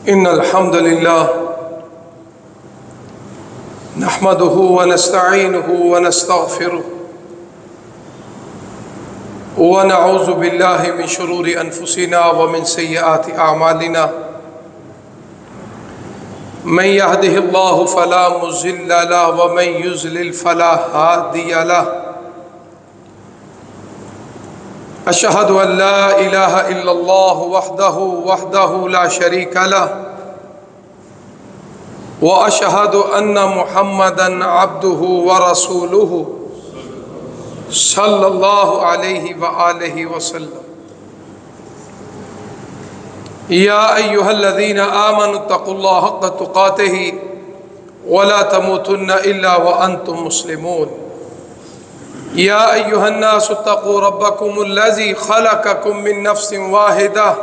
إن الحمد لله نحمده ونستعينه ونستغفره ونعوذ بالله من شرور أنفسنا ومن سيئات أعمالنا من يهده الله فلا مضل له ومن يضلل فلا هادي له أشهد أن لا إله إلا الله وحده لا شريك له وأشهد أن محمدًا عبده ورسوله صلى الله عليه وآله وسلم يا أيها الذين آمنوا اتقوا الله حق تقاته ولا تموتن إلا وأنتم مسلمون يا أيها الناس اتقوا ربكم الذي خلقكم من نفس واحدة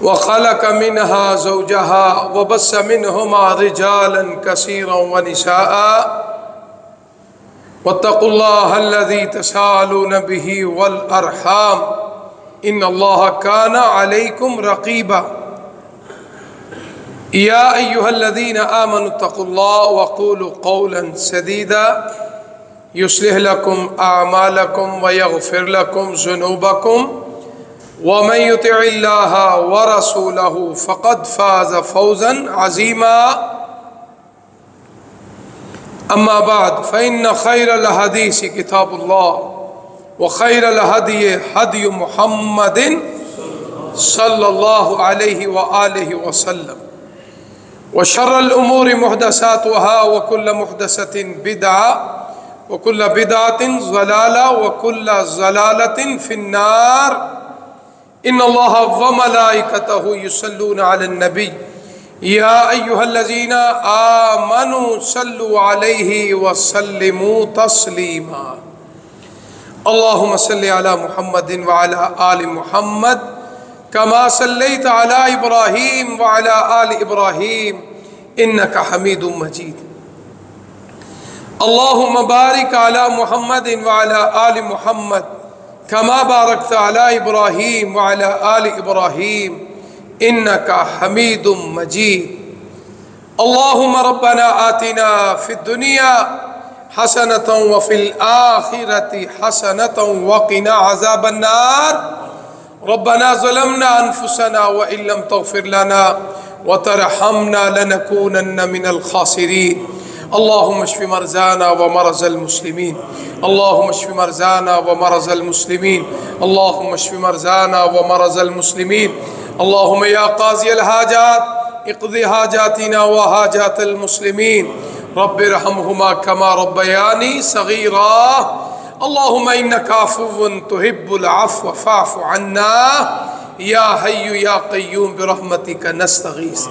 وخلق منها زوجها وبث منهما رجالا كثيرا ونساء واتقوا الله الذي تساءلون به والأرحام إن الله كان عليكم رقيبا يا أيها الذين آمنوا اتقوا الله وقولوا قولا سديدا يصلح لكم أعمالكم ويغفر لكم ذنوبكم ومن يطع الله ورسوله فقد فاز فوزا عظيما أما بعد فإن خير الحديث كتاب الله وخير الهدي هدي محمد صلى الله عليه وآله وسلم وشر الأمور محدثاتها وكل محدثة بدعة وكل بدعة ضلالة وكل ضلالة في النار إن الله وملائكته يصلون على النبي يا أيها الذين آمنوا صلوا عليه وسلموا تسليما اللهم صل على محمد وعلى آل محمد كما صليت على إبراهيم وعلى آل إبراهيم إنك حميد مجيد اللهم بارك على محمد وعلى آل محمد كما باركت على إبراهيم وعلى آل إبراهيم إنك حميد مجيد اللهم ربنا آتنا في الدنيا حسنة وفي الآخرة حسنة وقنا عذاب النار ربنا ظلمنا أنفسنا وإن لم تغفر لنا وترحمنا لنكونن من الخاسرين اللهم اشف مرضانا ومرضى المسلمين اللهم اشف مرضانا ومرضى المسلمين اللهم اشف مرضانا ومرضى المسلمين اللهم يا قاضي الحاجات اقضي حاجاتنا وحاجات المسلمين رب ارحمهما كما ربياني صغيرا اللهم إنك عفو تحب العفو فاعف عنا يا حي يا قيوم برحمتك نستغيث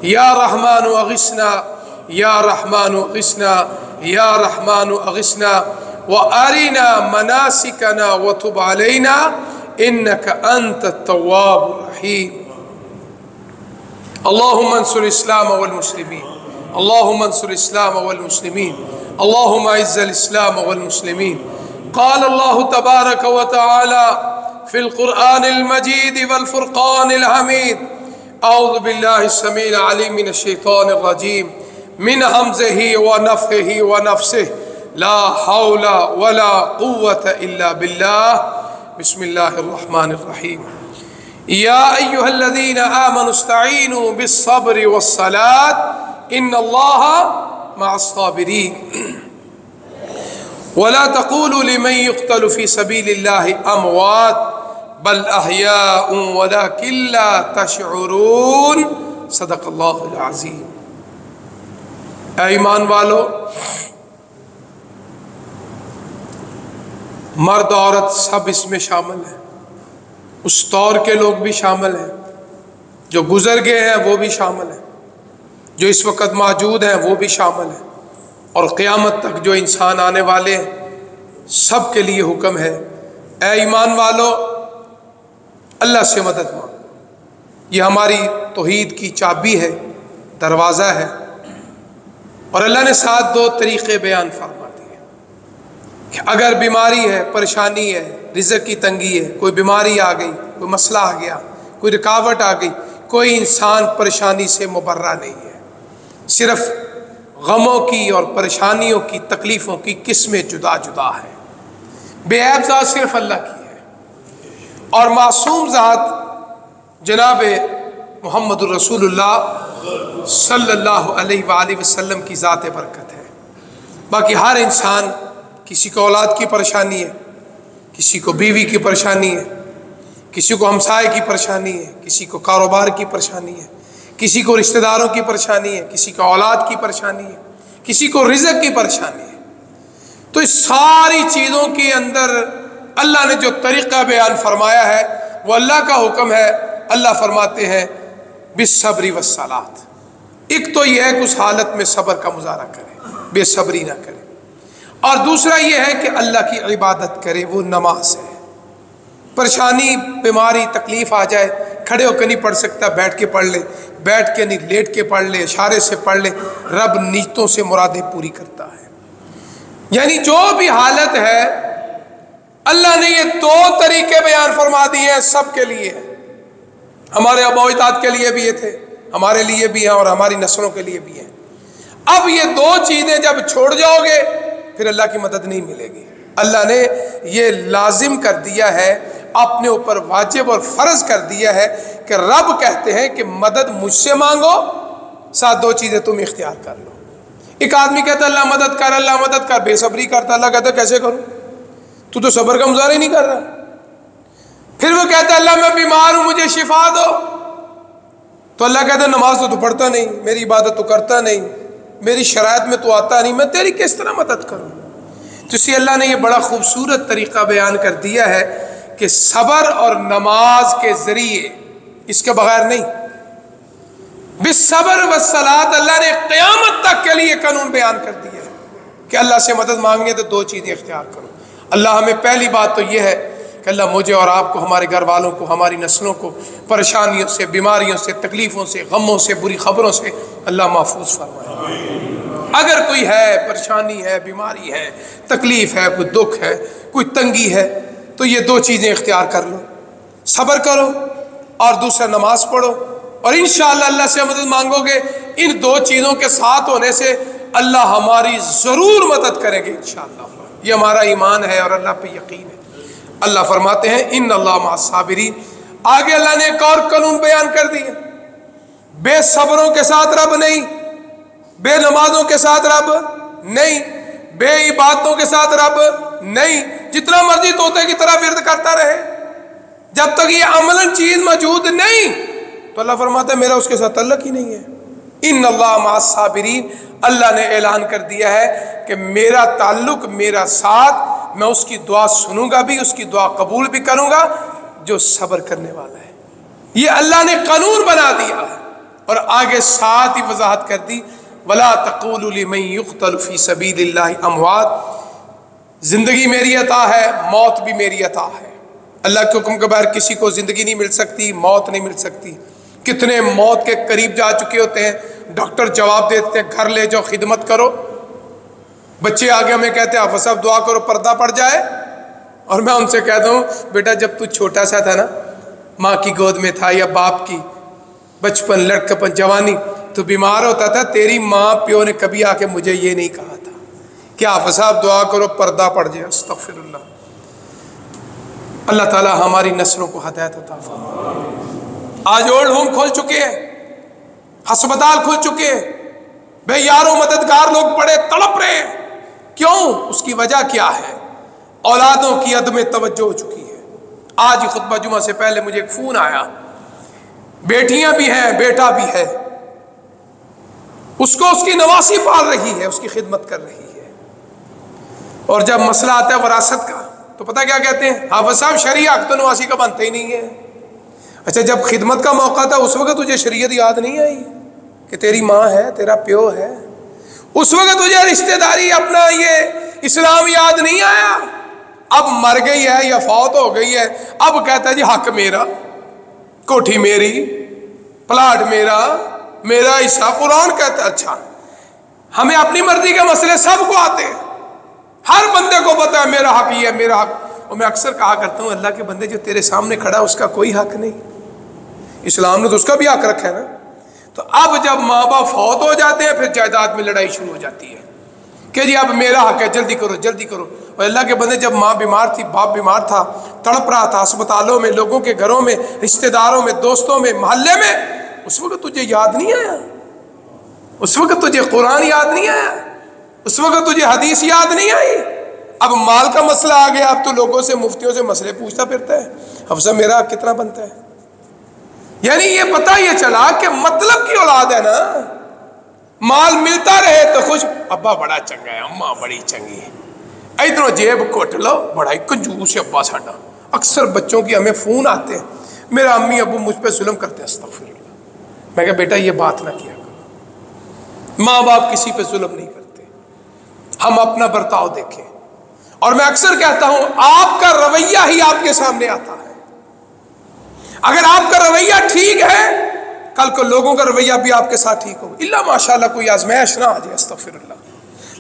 يا رحمن أغثنا يا رحمن أغثنا يا رحمن أغثنا وأرنا مناسكنا وتب علينا إنك أنت التواب الرحيم اللهم انصر الإسلام والمسلمين اللهم انصر الإسلام والمسلمين اللهم أعز الإسلام والمسلمين قال الله تبارك وتعالى في القرآن المجيد والفرقان الحميد أعوذ بالله السميع العليم من الشيطان الرجيم من همزه ونفخه ونفسه لا حول ولا قوة إلا بالله بسم الله الرحمن الرحيم يا أيها الذين آمنوا استعينوا بالصبر والصلاة إن الله مع الصابرين ولا تقولوا لمن يقتل في سبيل الله أموات بل أحياء ولكن لا تشعرون صدق اللہ العظیم۔ اے ایمان والو، مرد عورت سب اس میں شامل ہیں، اس دور کے لوگ بھی شامل ہیں، جو گزر گئے ہیں وہ بھی شامل ہیں، جو اس وقت موجود ہیں وہ بھی شامل ہیں، اور قیامت تک جو انسان آنے والے ہیں سب کے لیے حکم ہے اے ایمان والو اللہ سے مدد مانگو۔ یہ ہماری توحید کی چابی ہے، دروازہ ہے، اور اللہ نے ساتھ دو طریقے بیان فرما دیے کہ اگر بیماری ہے، پریشانی ہے، رزق کی تنگی ہے، کوئی بیماری آ گئی، کوئی مسئلہ آ گیا، کوئی رکاوٹ آ گئی، کوئی انسان پریشانی سے مبرہ نہیں ہے، صرف غموں کی اور پریشانیوں کی، تکلیفوں کی قسمیں جدا جدا ہیں۔ بے عیب ذات صرف اللہ کی ہے، اور معصوم ذات جناب محمد الرسول اللہ صلی اللہ علیہ وآلہ وسلم کی ذات برکت ہے۔ باقی ہر انسان، کسی کو اولاد کی پریشانی ہے، کسی کو بیوی کی پریشانی ہے، کسی کو ہمسائے کی پریشانی ہے، کسی کو کاروبار کی پریشانی ہے، کسی کو رشتہ داروں کی پریشانی ہے، کسی کو اولاد کی پریشانی ہے، کسی کو رزق کی پریشانی ہے۔ تو اس ساری چیزوں کے اندر اللہ نے جو طریقہ بیان فرمایا ہے وہ اللہ کا حکم ہے۔ اللہ فرماتے ہیں بالصبر والصلاۃ، ایک تو یہ ہے کہ اس حالت میں صبر کا مظاہرہ کرے، بے صبری نہ کرے، اور دوسرا یہ ہے کہ اللہ کی عبادت کرے، وہ نماز ہے۔ پریشانی، بیماری، تکلیف آ جائے، کھڑے ہو کے نہیں پڑھ سکتا، بیٹھ کے پڑھ لے، بیٹھ کے نہیں لیٹ کے پڑھ لے، اشارے سے پڑھ لے، رب نیتوں سے مرادیں پوری کرتا ہے۔ یعنی جو بھی حالت ہے اللہ نے یہ دو طریقے بیان فرما دیے ہیں سب کے لیے، ہمارے آباء و اجداد کے لیے بھی یہ تھے، ہمارے لیے بھی ہیں، اور ہماری نسلوں کے لیے بھی ہیں۔ اب یہ دو چیزیں جب چھوڑ جاؤ گے پھر اللہ کی مدد نہیں ملے گی۔ اللہ نے یہ لازم کر دیا ہے، اپنے اوپر واجب اور فرض کر دیا ہے کہ رب کہتے ہیں کہ مدد مجھ سے مانگو، ساتھ دو چیزیں تم اختیار کر لو۔ ایک آدمی کہتا ہے اللہ مدد کر، اللہ مدد کر، بے صبری کرتا، اللہ کہتا ہے کیسے کروں، تو صبر کا مظاہرہ ہی نہیں کر رہا۔ پھر وہ کہتا ہے اللہ میں بیمار ہوں، مجھے شفا دو، تو اللہ کہتا ہے نماز تو پڑھتا نہیں، میری عبادت تو کرتا نہیں، میری شرائط میں تو آتا نہیں، میں تیری کس طرح مدد کروں؟ تو اسی اللہ نے یہ بڑا خوبصورت طریقہ بیان کر دیا ہے کہ صبر اور نماز کے ذریعے، اس کے بغیر نہیں۔ بالصبر والصلاۃ، اللہ نے قیامت تک کے لیے قانون بیان کر دیا ہے کہ اللہ سے مدد مانگنے تو دو چیزیں اختیار کرو۔ اللہ ہمیں پہلی بات تو یہ ہے کہ اللہ مجھے اور آپ کو، ہمارے گھر والوں کو، ہماری نسلوں کو پریشانیوں سے، بیماریوں سے، تکلیفوں سے، غموں سے، بری خبروں سے اللہ محفوظ فرمائے۔ اگر کوئی ہے، پریشانی ہے، بیماری ہے، تکلیف ہے، کوئی دکھ ہے، کوئی تنگی ہے، تو یہ دو چیزیں اختیار کر لو، صبر کرو اور دوسرا نماز پڑھو، اور انشاءاللہ اللہ سے مدد مانگو گے، ان دو چیزوں کے ساتھ ہونے سے اللہ ہماری ضرور مدد کریں گے انشاءاللہ۔ یہ ہمارا ایمان ہے اور اللہ پہ یقین ہے۔ اللہ فرماتے ہیں ان اللہ مع الصابرین۔ آگے اللہ نے ایک اور قانون بیان کر دیا، بے صبروں کے ساتھ رب نہیں، بے نمازوں کے ساتھ رب نہیں، بے عبادتوں کے ساتھ رب نہیں۔ جتنا مرضی طوطے کی طرح ورد کرتا رہے، جب تک یہ عملاً چیز موجود نہیں تو اللہ فرماتا ہے میرا اس کے ساتھ تعلق ہی نہیں ہے۔ ان اللہ مع الصابرین، اللہ نے اعلان کر دیا ہے کہ میرا تعلق، میرا ساتھ، میں اس کی دعا سنوں گا بھی، اس کی دعا قبول بھی کروں گا جو صبر کرنے والا ہے۔ یہ اللہ نے قانون بنا دیا ہے، اور آگے ساتھ ہی وضاحت کر دی وَلَا تَقُولُوا لِمَن يُقْتَلُ فِي سَبِيلِ اللَّهِ اموات، زندگی میری عطا ہے، موت بھی میری عطا ہے۔ اللہ کے حکم کے بغیر کسی کو زندگی نہیں مل سکتی، موت نہیں مل سکتی۔ کتنے موت کے قریب جا چکے ہوتے ہیں، ڈاکٹر جواب دیتے ہیں گھر لے جاؤ، خدمت کرو۔ بچے آگے ہمیں کہتے ہیں حافظ صاحب دعا کرو پردہ پڑ جائے، اور میں ان سے کہتا ہوں بیٹا جب تو چھوٹا سا تھا نا، ماں کی گود میں تھا یا باپ کی، بچپن، لڑکپن، جوانی، تو بیمار ہوتا تھا، تیری ماں پیو نے کبھی آ کے مجھے یہ نہیں کہا تھا کہ حافظ صاحب دعا کرو پردہ پڑ جائے۔ استغفر اللہ۔ اللہ تعالی ہماری نسلوں کو ہدایت عطا فرمائے۔ آج اولڈ ہوم کھل چکے ہیں، ہسپتال کھل چکے ہیں، بے یاروں مددگار لوگ پڑے تڑپ رہے ہیں۔ کیوں؟ اس کی وجہ کیا ہے؟ اولادوں کی عدم توجہ ہو چکی ہے۔ آج ہی خطبہ جمعہ سے پہلے مجھے ایک فون آیا، بیٹیاں بھی ہیں، بیٹا بھی ہے، اس کو اس کی نواسی پال رہی ہے، اس کی خدمت کر رہی ہے، اور جب مسئلہ آتا ہے وراثت کا تو پتہ کیا کہتے ہیں؟ حافظ صاحب شرعی حق تو نواسی کا بنتا ہی نہیں ہے۔ اچھا جب خدمت کا موقع تھا اس وقت تجھے شریعت یاد نہیں آئی کہ تیری ماں ہے، تیرا پیو ہے؟ اس وقت تجھے رشتہ داری اپنا یہ اسلام یاد نہیں آیا؟ اب مر گئی ہے یا فوت ہو گئی ہے، اب کہتا ہے جی حق میرا، کوٹھی میری، پلاٹ میرا، میرا حصہ۔ قرآن کہتا ہے اچھا ہمیں اپنی مرضی کے مسئلے سب کو آتے ہیں، ہر بندے کو پتا ہے میرا حق یہ ہے، میرا حق۔ اور میں اکثر کہا کرتا ہوں اللہ کے بندے جو تیرے سامنے کھڑا ہے اس کا کوئی حق نہیں، اسلام نے تو اس کا بھی حق رکھا ہے نا. تو اب جب ماں باپ فوت ہو جاتے ہیں پھر جائیداد میں لڑائی شروع ہو جاتی ہے کہ جی اب میرا حق ہے، جلدی کرو جلدی کرو. اور اللہ کے بندے، جب ماں بیمار تھی، باپ بیمار تھا، تڑپ رہا تھا اسپتالوں میں، لوگوں کے گھروں میں، رشتہ داروں میں، دوستوں میں، محلے میں، اس وقت تجھے یاد نہیں آیا؟ اس وقت تجھے قرآن یاد نہیں آیا؟ اس وقت تجھے حدیث یاد نہیں آئی؟ اب مال کا مسئلہ آ گیا، اب تو لوگوں سے، مفتیوں سے مسئلے پوچھتا پھرتا ہے، حفظہ میرا کتنا بنتا ہے. یعنی یہ پتہ یہ چلا کہ مطلب کی اولاد ہے نا، مال ملتا رہے تو خوش، ابا بڑا چنگا ہے، اماں بڑی چنگی ہے، ادھروں جیب کٹ لو، بڑا ہی کنجوس ہے ابا ساڈا. اکثر بچوں کی ہمیں فون آتے ہیں، میرا امی ابو مجھ پہ ظلم کرتے ہیں. استغفر اللہ. میں کہا بیٹا یہ بات نہ کیا کرو، ماں باپ کسی پہ ظلم نہیں کرتے، ہم اپنا برتاؤ دیکھیں. اور میں اکثر کہتا ہوں آپ کا رویہ ہی آپ کے سامنے آتا ہے. اگر آپ کا رویہ ٹھیک ہے، کل کو لوگوں کا رویہ بھی آپ کے ساتھ ٹھیک ہوگا. اللہ ماشاءاللہ کوئی آزمائش نہ آ جائے، استغفر اللہ.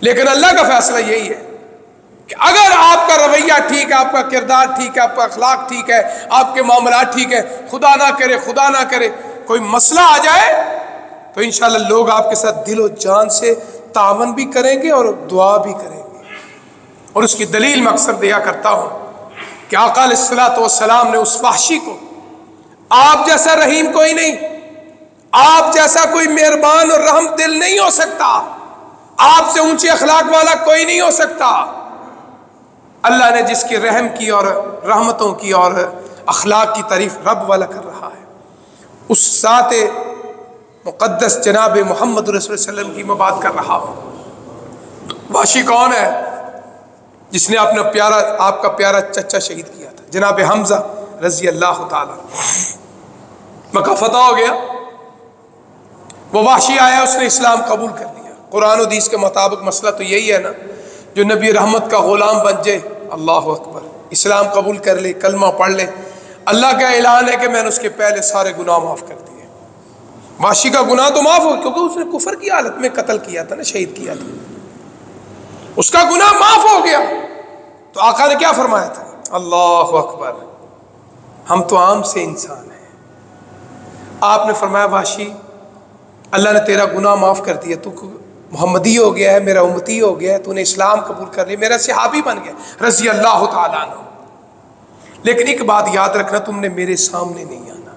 لیکن اللہ کا فیصلہ یہی ہے کہ اگر آپ کا رویہ ٹھیک ہے، آپ کا کردار ٹھیک ہے، آپ کا اخلاق ٹھیک ہے، آپ کے معاملات ٹھیک ہے، خدا نہ کرے کوئی مسئلہ آ جائے تو انشاءاللہ لوگ آپ کے ساتھ دل و جان سے تعاون بھی کریں گے اور دعا بھی کریں گے. اور اس کی دلیل میں اکثر دیا کرتا ہوں کہ آقا علیہ الصلوۃ والسلام نے اس وحشی کو، آپ جیسا رحیم کوئی نہیں، آپ جیسا کوئی مہربان اور رحم دل نہیں ہو سکتا، آپ سے اونچے اخلاق والا کوئی نہیں ہو سکتا. اللہ نے جس کی رحم کی اور رحمتوں کی اور اخلاق کی تعریف رب والا کر رہا ہے، اس ذات مقدس جناب محمد رسول اللہ علیہ وسلم کی میں بات کر رہا ہوں. وحشی کون ہے؟ جس نے اپنا پیارا، آپ کا پیارا چچا شہید کیا تھا، جناب حمزہ رضی اللہ تعالی. مکہ فتح ہو گیا، وہ وحشی آیا، اس نے اسلام قبول کر لیا. قرآن و حدیث کے مطابق مسئلہ تو یہی ہے نا، جو نبی رحمت کا غلام بن جائے، اللہ اکبر، اسلام قبول کر لے، کلمہ پڑھ لے، اللہ کا اعلان ہے کہ میں نے اس کے پہلے سارے گناہ معاف کر دیے. وحشی کا گناہ تو معاف ہو، کیونکہ اس نے کفر کی حالت میں قتل کیا تھا نا، شہید کیا تھا، اس کا گناہ معاف ہو گیا. تو آقا نے کیا فرمایا تھا؟ اللہ اکبر، ہم تو عام سے انسان ہیں. آپ نے فرمایا وحشی، اللہ نے تیرا گناہ معاف کر دیا، تو محمدی ہو گیا ہے، میرا امتی ہو گیا ہے، تو نے اسلام قبول کر لیا، میرا صحابی بن گیا رضی اللہ تعالیٰ عنہ. لیکن ایک بات یاد رکھنا، تم نے میرے سامنے نہیں آنا.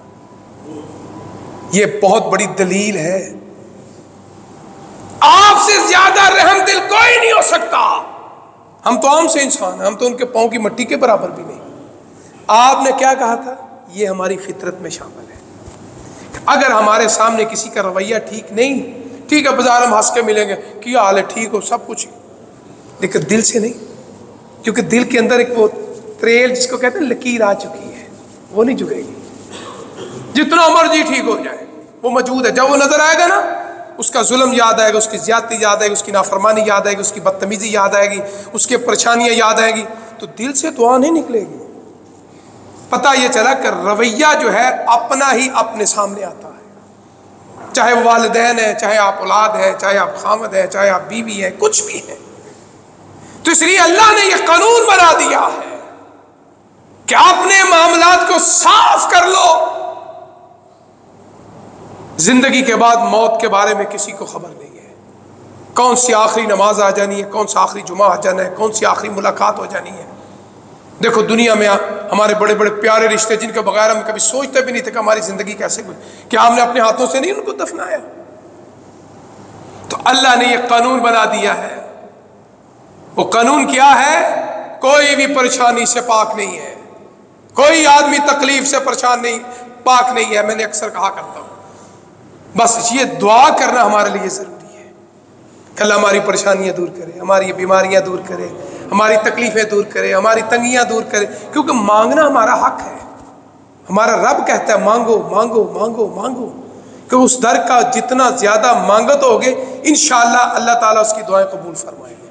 یہ بہت بڑی دلیل ہے، آپ سے زیادہ رحم دل کوئی نہیں ہو سکتا. ہم تو عام سے انسان ہیں، ہم تو ان کے پاؤں کی مٹی کے برابر بھی نہیں. آپ نے کیا کہا تھا؟ یہ ہماری فطرت میں شامل ہے. اگر ہمارے سامنے کسی کا رویہ ٹھیک نہیں، ٹھیک ہے بازار میں ہنس کے ملیں گے، کیا حال ہے، ٹھیک ہو، سب کچھ، لیکن دل سے نہیں. کیونکہ دل کے اندر ایک وہ تریل جس کو کہتے ہیں لکیر آ چکی ہے، وہ نہیں جھکے گی. جتنا مرضی ٹھیک ہو جائے وہ موجود ہے. جب وہ نظر آئے گا نا، اس کا ظلم یاد آئے گا، اس کی زیادتی یاد آئے گی، اس کی نافرمانی یاد آئے گی، اس کی بدتمیزی یاد آئے گی، اس کے پریشانیاں یاد آئے گی، تو دل سے دعا نہیں نکلے گی. پتہ یہ چلا کہ رویہ جو ہے اپنا ہی اپنے سامنے آتا ہے، چاہے وہ والدین ہیں، چاہے آپ اولاد ہیں، چاہے آپ خامد ہیں، چاہے آپ بیوی ہیں، کچھ بھی ہیں. تو اس لیے اللہ نے یہ قانون بنا دیا ہے کہ اپنے معاملات کو صاف کر لو. زندگی کے بعد موت کے بارے میں کسی کو خبر نہیں ہے. کون سی آخری نماز آ جانی ہے، کون سا آخری جمعہ آ جانا ہے، کون سی آخری ملاقات ہو جانی ہے. دیکھو دنیا میں ہمارے بڑے بڑے پیارے رشتے جن کے بغیر ہم کبھی سوچتے بھی نہیں تھے کہ ہماری زندگی کیسے ہوئی، کیا ہم نے اپنے ہاتھوں سے نہیں ان کو دفنایا؟ تو اللہ نے یہ قانون بنا دیا ہے. وہ قانون کیا ہے؟ کوئی بھی پریشانی سے پاک نہیں ہے، کوئی آدمی تکلیف سے پریشان نہیں، پاک نہیں ہے. میں نے اکثر کہا کرتا ہوں، بس یہ دعا کرنا ہمارے لیے ضروری ہے کہ اللہ ہماری پریشانیاں دور کرے، ہماری بیماریاں دور کرے، ہماری تکلیفیں دور کرے، ہماری تنگیاں دور کرے. کیونکہ مانگنا ہمارا حق ہے. ہمارا رب کہتا ہے مانگو مانگو مانگو مانگو، کہ اس در کا جتنا زیادہ مانگت ہوگے انشاءاللہ اللہ تعالیٰ اس کی دعائیں قبول فرمائے گے.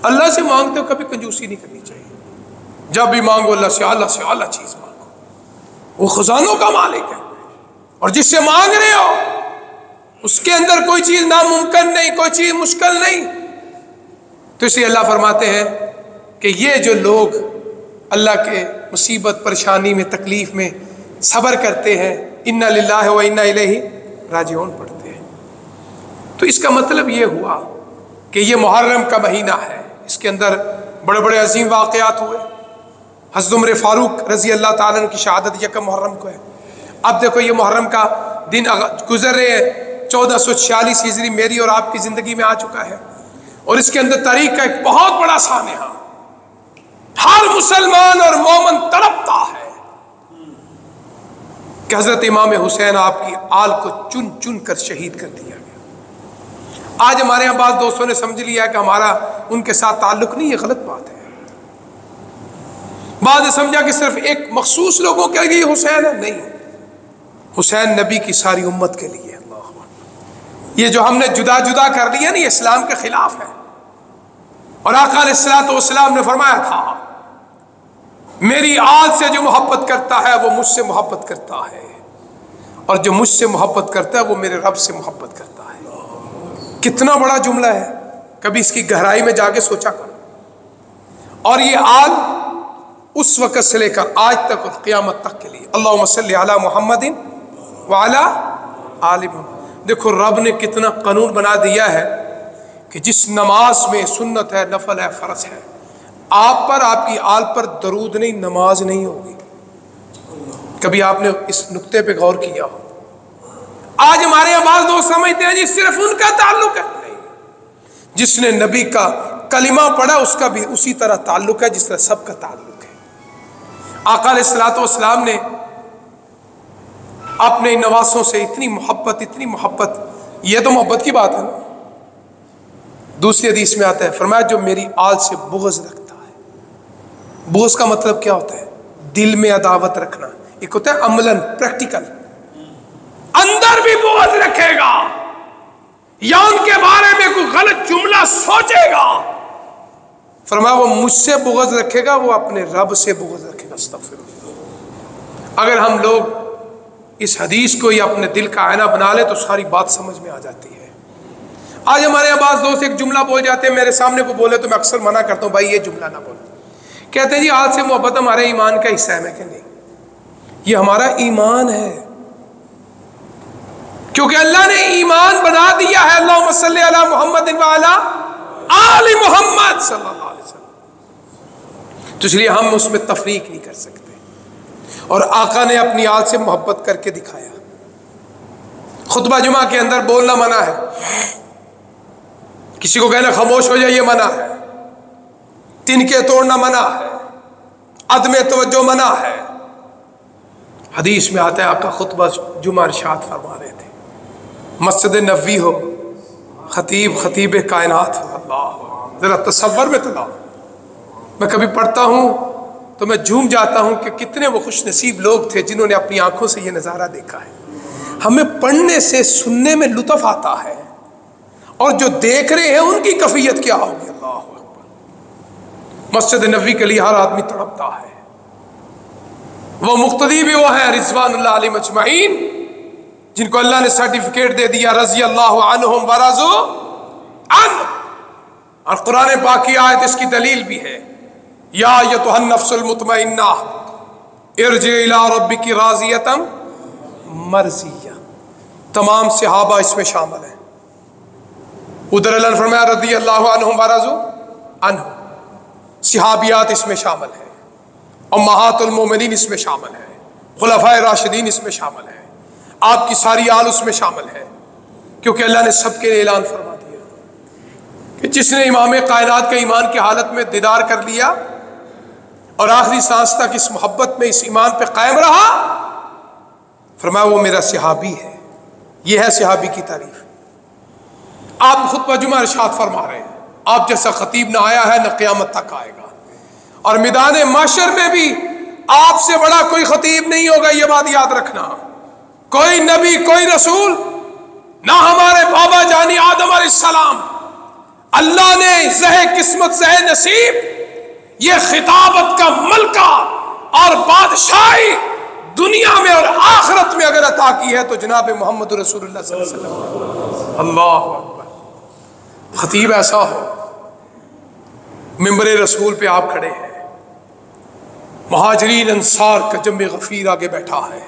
اللہ سے مانگتے ہو کبھی کنجوسی نہیں کرنی چاہیے. جب بھی مانگو اللہ سے اعلیٰ چیز مانگو. وہ خزانوں کا مالک ہے، اور جس سے مانگ رہے ہو اس کے اندر کوئی چیز ناممکن نہیں، کوئی چیز مشکل نہیں. تو اس لیے اللہ فرماتے ہیں کہ یہ جو لوگ اللہ کے مصیبت، پریشانی میں، تکلیف میں صبر کرتے ہیں، انا للہ و انا الیہ راجعون پڑھتے ہیں۔ تو اس کا مطلب یہ ہوا کہ یہ محرم کا مہینہ ہے، اس کے اندر بڑے بڑے عظیم واقعات ہوئے۔ حضرت عمر فاروق رضی اللہ تعالیٰ عنہ کی شہادت یکم محرم کو ہے۔ اب دیکھو یہ محرم کا دن گزر رہے ہیں، 1446 ہجری میری اور آپ کی زندگی میں آ چکا ہے، اور اس کے اندر تاریخ کا ایک بہت بڑا سانحہ ہر مسلمان اور مومن تڑپتا ہے کہ حضرت امام حسین آپ کی آل کو چن چن کر شہید کر دیا گیا۔ آج ہمارے یہاں بعض دوستوں نے سمجھ لیا کہ ہمارا ان کے ساتھ تعلق نہیں، یہ غلط بات ہے۔ بعض نے سمجھا کہ صرف ایک مخصوص لوگوں کے لیے حسین ہے، نہیں، حسین نبی کی ساری امت کے لیے۔ یہ جو ہم نے جدا جدا کر لیا نا، یہ اسلام کے خلاف ہے۔ اور آقا علیہ الصلوۃ والسلام نے فرمایا تھا میری آل سے جو محبت کرتا ہے وہ مجھ سے محبت کرتا ہے، اور جو مجھ سے محبت کرتا ہے وہ میرے رب سے محبت کرتا ہے۔ کتنا بڑا جملہ ہے، کبھی اس کی گہرائی میں جا کے سوچا کرو۔ اور یہ آل اس وقت سے لے کر آج تک اور قیامت تک کے لیے۔ اللہم صلی علی محمد وعلی آل محمد۔ دیکھو رب نے کتنا قانون بنا دیا ہے کہ جس نماز میں سنت ہے، نفل ہے، فرض ہے، آپ پر، آپ کی آل پر درود نہیں، نماز نہیں ہوگی۔ کبھی آپ نے اس نقطے پہ غور کیا ہو؟ آج ہمارے یہاں بعض لوگ سمجھتے ہیں جی صرف ان کا تعلق ہے، نہیں، جس نے نبی کا کلمہ پڑھا اس کا بھی اسی طرح تعلق ہے جس طرح سب کا تعلق ہے۔ آقا علیہ الصلوۃ والسلام نے اپنے نواسوں سے اتنی محبت، اتنی محبت، یہ تو محبت کی بات ہے نا۔ دوسری حدیث میں آتا ہے، فرمایا جو میری آل سے بغض رکھتا ہے۔ بغض کا مطلب کیا ہوتا ہے؟ دل میں عداوت رکھنا۔ ایک ہوتا ہے عملاً پریکٹیکل، اندر بھی بغض رکھے گا یا ان کے بارے میں کوئی غلط جملہ سوچے گا، فرمایا وہ مجھ سے بغض رکھے گا، وہ اپنے رب سے بغض رکھے گا۔ استغفر اللہ۔ اگر ہم لوگ اس حدیث کو یا اپنے دل کا آئینہ بنا لے تو ساری بات سمجھ میں آ جاتی ہے۔ آج ہمارے یہاں بعض دوست ایک جملہ بول جاتے ہیں، میرے سامنے کو بولے تو میں اکثر منع کرتا ہوں، بھائی یہ جملہ نہ بولو۔ کہتے ہیں جی آل سے محبت ہمارے ایمان کا حصہ ہے۔ میں کہ نہیں، یہ ہمارا ایمان ہے، کیونکہ اللہ نے ایمان بنا دیا ہے۔ اللہم صلی علی محمد وعلی آل محمد صلی اللہ علیہ وسلم، تو اس لیے ہم اس میں تفریق نہیں کر سکتے۔ اور آقا نے اپنی آل سے محبت کر کے دکھایا۔ خطبہ جمعہ کے اندر بولنا منع ہے، کسی کو کہنا خاموش ہو جائے یہ منع ہے، تنکے توڑنا منع ہے، عدم توجہ منع ہے۔ حدیث میں آتا ہے آقا خطبہ جمعہ ارشاد فرما رہے تھے، مسجد نبوی ہو، خطیب کائنات ہو، اللہ، ذرا تصور میں تو لاؤ۔ میں کبھی پڑھتا ہوں تو میں جھوم جاتا ہوں کہ کتنے وہ خوش نصیب لوگ تھے جنہوں نے اپنی آنکھوں سے یہ نظارہ دیکھا ہے۔ ہمیں پڑھنے سے، سننے میں لطف آتا ہے، اور جو دیکھ رہے ہیں ان کی کیفیت کیا ہوگی۔ اللہ اکبر۔ مسجد نبوی کے لیے ہر آدمی تڑپتا ہے۔ وہ مقتدی بھی وہ ہیں رضوان اللہ علیہم اجمعین، جن کو اللہ نے سرٹیفکیٹ دے دیا رضی اللہ عنہم ورضوا عنہ۔ اور قرآن پاک کی آیت اس کی دلیل بھی ہے، یا ایتھا النفس المطمئنہ ارجعی الی ربک راضیۃ مرضیہ۔ تمام صحابہ اس میں شامل ہیں۔ ادھر اللہ نے فرمایا رضی اللہ عنہم ورضوا عنہ، صحابیات اس میں شامل ہیں، امہات المومنین اس میں شامل ہیں، خلفائے راشدین اس میں شامل ہیں، آپ کی ساری آل اس میں شامل ہے، کیونکہ اللہ نے سب کے لیے اعلان فرما دیا کہ جس نے امام کائنات کے ایمان کی حالت میں دیدار کر لیا اور آخری سانس تک اس محبت میں، اس ایمان پہ قائم رہا، فرمایا وہ میرا صحابی ہے۔ یہ ہے صحابی کی تعریف۔ آپ خطبہ جمعہ ارشاد فرما رہے ہیں، آپ جیسا خطیب نہ آیا ہے نہ قیامت تک آئے گا، اور میدان محشر میں بھی آپ سے بڑا کوئی خطیب نہیں ہوگا، یہ بات یاد رکھنا۔ کوئی نبی، کوئی رسول، نہ ہمارے بابا جانی آدم علیہ السلام، اللہ نے زہ قسمت، زہ نصیب، یہ خطابت کا ملکہ اور بادشاہی دنیا میں اور آخرت میں اگر عطا کی ہے تو جناب محمد رسول اللہ صلی اللہ علیہ وسلم۔ اللہ اکبر۔ خطیب ایسا ہو، ممبر رسول پہ آپ کھڑے ہیں، مہاجرین انصار کا جمع غفیر آگے بیٹھا ہے،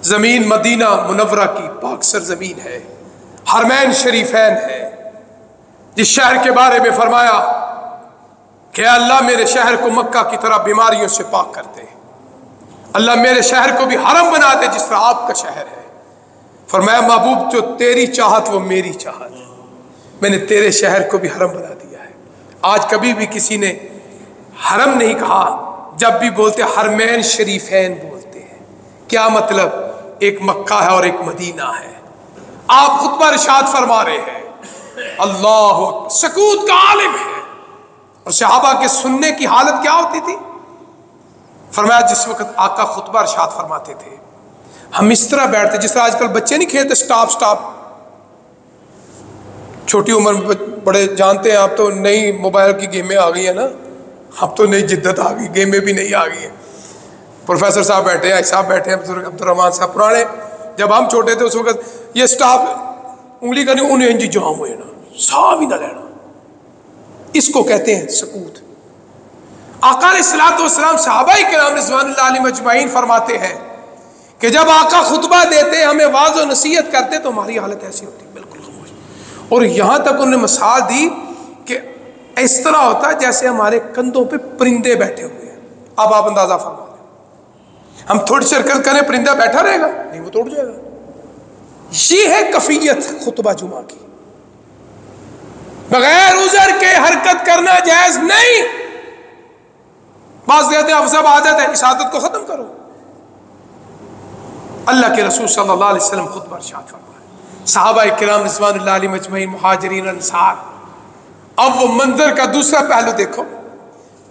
زمین مدینہ منورہ کی پاک سرزمین ہے، حرمین شریفین ہے، جس شہر کے بارے میں فرمایا کہ اللہ میرے شہر کو مکہ کی طرح بیماریوں سے پاک کر دے، اللہ میرے شہر کو بھی حرم بنا دے جس طرح آپ کا شہر ہے۔ فرمایا محبوب جو تیری چاہت وہ میری چاہت ہے، میں نے تیرے شہر کو بھی حرم بنا دیا ہے۔ آج کبھی بھی کسی نے حرم نہیں کہا، جب بھی بولتے حرمین شریفین بولتے ہیں۔ کیا مطلب؟ ایک مکہ ہے اور ایک مدینہ ہے۔ آپ خطبہ ارشاد فرما رہے ہیں، اللہ اکبر، سکوت کا عالم ہے۔ اور صحابہ کے سننے کی حالت کیا ہوتی تھی؟ فرمایا جس وقت آقا خطبہ ارشاد فرماتے تھے ہم اس طرح بیٹھتے جس طرح آج کل بچے نہیں کھیلتے سٹاپ، چھوٹی عمر میں بڑے جانتے ہیں آپ تو نئی موبائل کی گیمیں آ گئی ہیں نا، اب تو نئی جدت آ گئی، گیمیں بھی نہیں آ گئی ہیں۔ پروفیسر صاحب بیٹھے ہیں، صاحب بیٹھے ہیں، بزرگ عبدالرحمان صاحب پرانے، جب ہم چھوٹے تھے اس وقت یہ سٹاپ انگلی کا نہیں، انہیں انجی جام ہوئے نا، صاحب ہی نہ لینا، اس کو کہتے ہیں سکوت۔ آقا علیہ الصلوۃ والسلام صحابہ کرام رضوان اللہ علیہم اجمعین فرماتے ہیں کہ جب آقا خطبہ دیتے ہمیں واعظ و نصیحت کرتے تو ہماری حالت ایسی ہوتی بالکل خاموش، اور یہاں تک انہوں نے مثال دی کہ اس طرح ہوتا ہے جیسے ہمارے کندھوں پہ پرندے بیٹھے ہوئے ہیں۔ اب آپ اندازہ فرما لیں، ہم تھوڑی سی حرکت کریں پرندہ بیٹھا رہے گا نہیں، وہ توڑ جائے گا۔ یہ ہے کفیت خطبہ جمعہ کی، بغیر عذر کے حرکت کرنا جائز نہیں۔ بعض کہتے ہیں افضل عادت ہے، اس عادت کو ختم کرو۔ اللہ کے رسول صلی اللہ علیہ وسلم خطبہ ارشاد فرمائے، صحابہ کرام رضوان اللہ علیہم اجمعین، مہاجرین انصار۔ اب وہ منظر کا دوسرا پہلو دیکھو،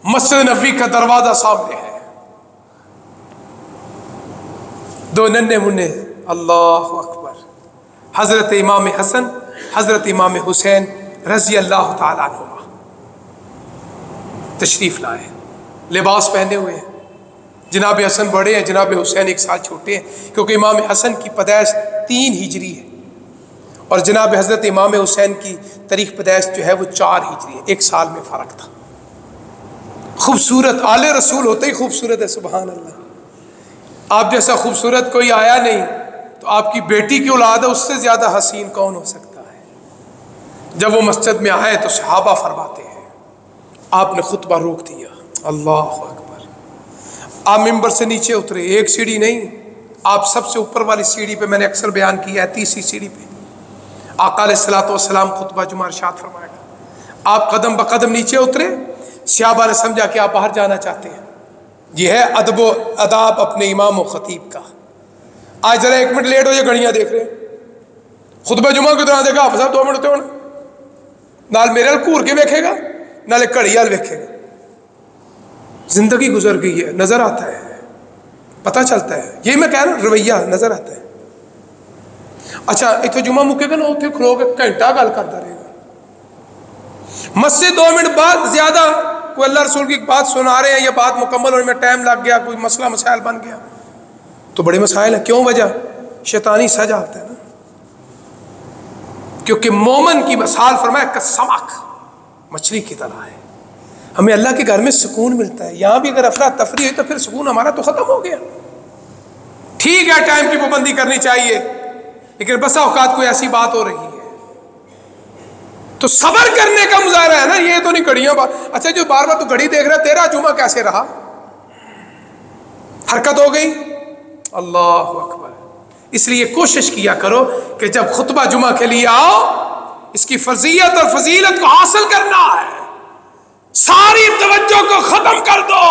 مسجد نبوی کا دروازہ سامنے ہے، دو ننھے منھے، اللہ اکبر، حضرت امام حسن، حضرت امام حسین رضی اللہ تعالیٰ عنہما تشریف لائے، لباس پہنے ہوئے ہیں۔ جناب حسن بڑے ہیں، جناب حسین 1 سال چھوٹے ہیں، کیونکہ امام حسن کی پیدائش 3 ہجری ہے اور جناب حضرت امام حسین کی تاریخ پیدائش جو ہے وہ 4 ہجری ہے، 1 سال میں فرق تھا۔ خوبصورت، آل رسول ہوتے ہی خوبصورت ہے، سبحان اللہ۔ آپ جیسا خوبصورت کوئی آیا نہیں، تو آپ کی بیٹی کی اولاد ہے، اس سے زیادہ حسین کون ہو سکتا ہے؟ جب وہ مسجد میں آئے تو صحابہ فرماتے ہیں آپ نے خطبہ روک دیا، اللہ اکبر۔ آپ ممبر سے نیچے اترے، ایک سیڑھی نہیں، آپ سب سے اوپر والی سیڑھی پہ، میں نے اکثر بیان کیا ہے 30ویں سیڑھی پہ آقا علیہ الصلوۃ والسلام خطبہ جمعہ ارشاد فرمائے گا۔ آپ قدم بقدم نیچے اترے، صحابہ نے سمجھا کہ آپ باہر جانا چاہتے ہیں۔ یہ ہے ادب و اداب اپنے امام و خطیب کا۔ آج ذرا 1 منٹ لیٹ ہو، یہ گھڑیاں دیکھ رہے ہیں، خطبہ جمعہ کی طرح دیکھا آپ صاحب 2 منٹ ہوتے ہونے، نال میرے گھور کے ویکھے گا، نالے گھڑی وال ویکھے گا۔ زندگی گزر گئی ہے، نظر آتا ہے، پتہ چلتا ہے، یہی میں کہہ رہا ہوں، رویہ نظر آتا ہے۔ اچھا اتنے جمعہ مکے گا نا، اتنے کھلو کے گھنٹہ گل کرتا رہے گا، مسجد 2 منٹ بعد زیادہ کوئی اللہ رسول کی بات سنا رہے ہیں، یہ بات مکمل ہونے میں ٹائم لگ گیا، کوئی مسئلہ مسائل بن گیا تو بڑے مسائل ہیں۔ کیوں وجہ؟ شیطانی سجا ہوتا ہے نا، کیونکہ مومن کی مثال فرمایا کسمک، مچھلی کی طرح ہے۔ ہمیں اللہ کے گھر میں سکون ملتا ہے، یہاں بھی اگر افراتفری ہے تو پھر سکون ہمارا تو ختم ہو گیا۔ ٹھیک ہے ٹائم کی پابندی کرنی چاہیے، لیکن بسا اوقات کوئی ایسی بات ہو رہی ہے تو صبر کرنے کا مظاہرہ ہے نا، یہ تو نہیں گھڑیاں بات۔ اچھا جو بار بار تو گھڑی دیکھ رہا ہے، تیرا جمعہ کیسے رہا؟ حرکت ہو گئی، اللہ اکبر۔ اس لیے کوشش کیا کرو کہ جب خطبہ جمعہ کے لیے آؤ، اس کی فرضیت اور فضیلت کو حاصل کرنا ہے، ساری توجہ کو ختم کر دو،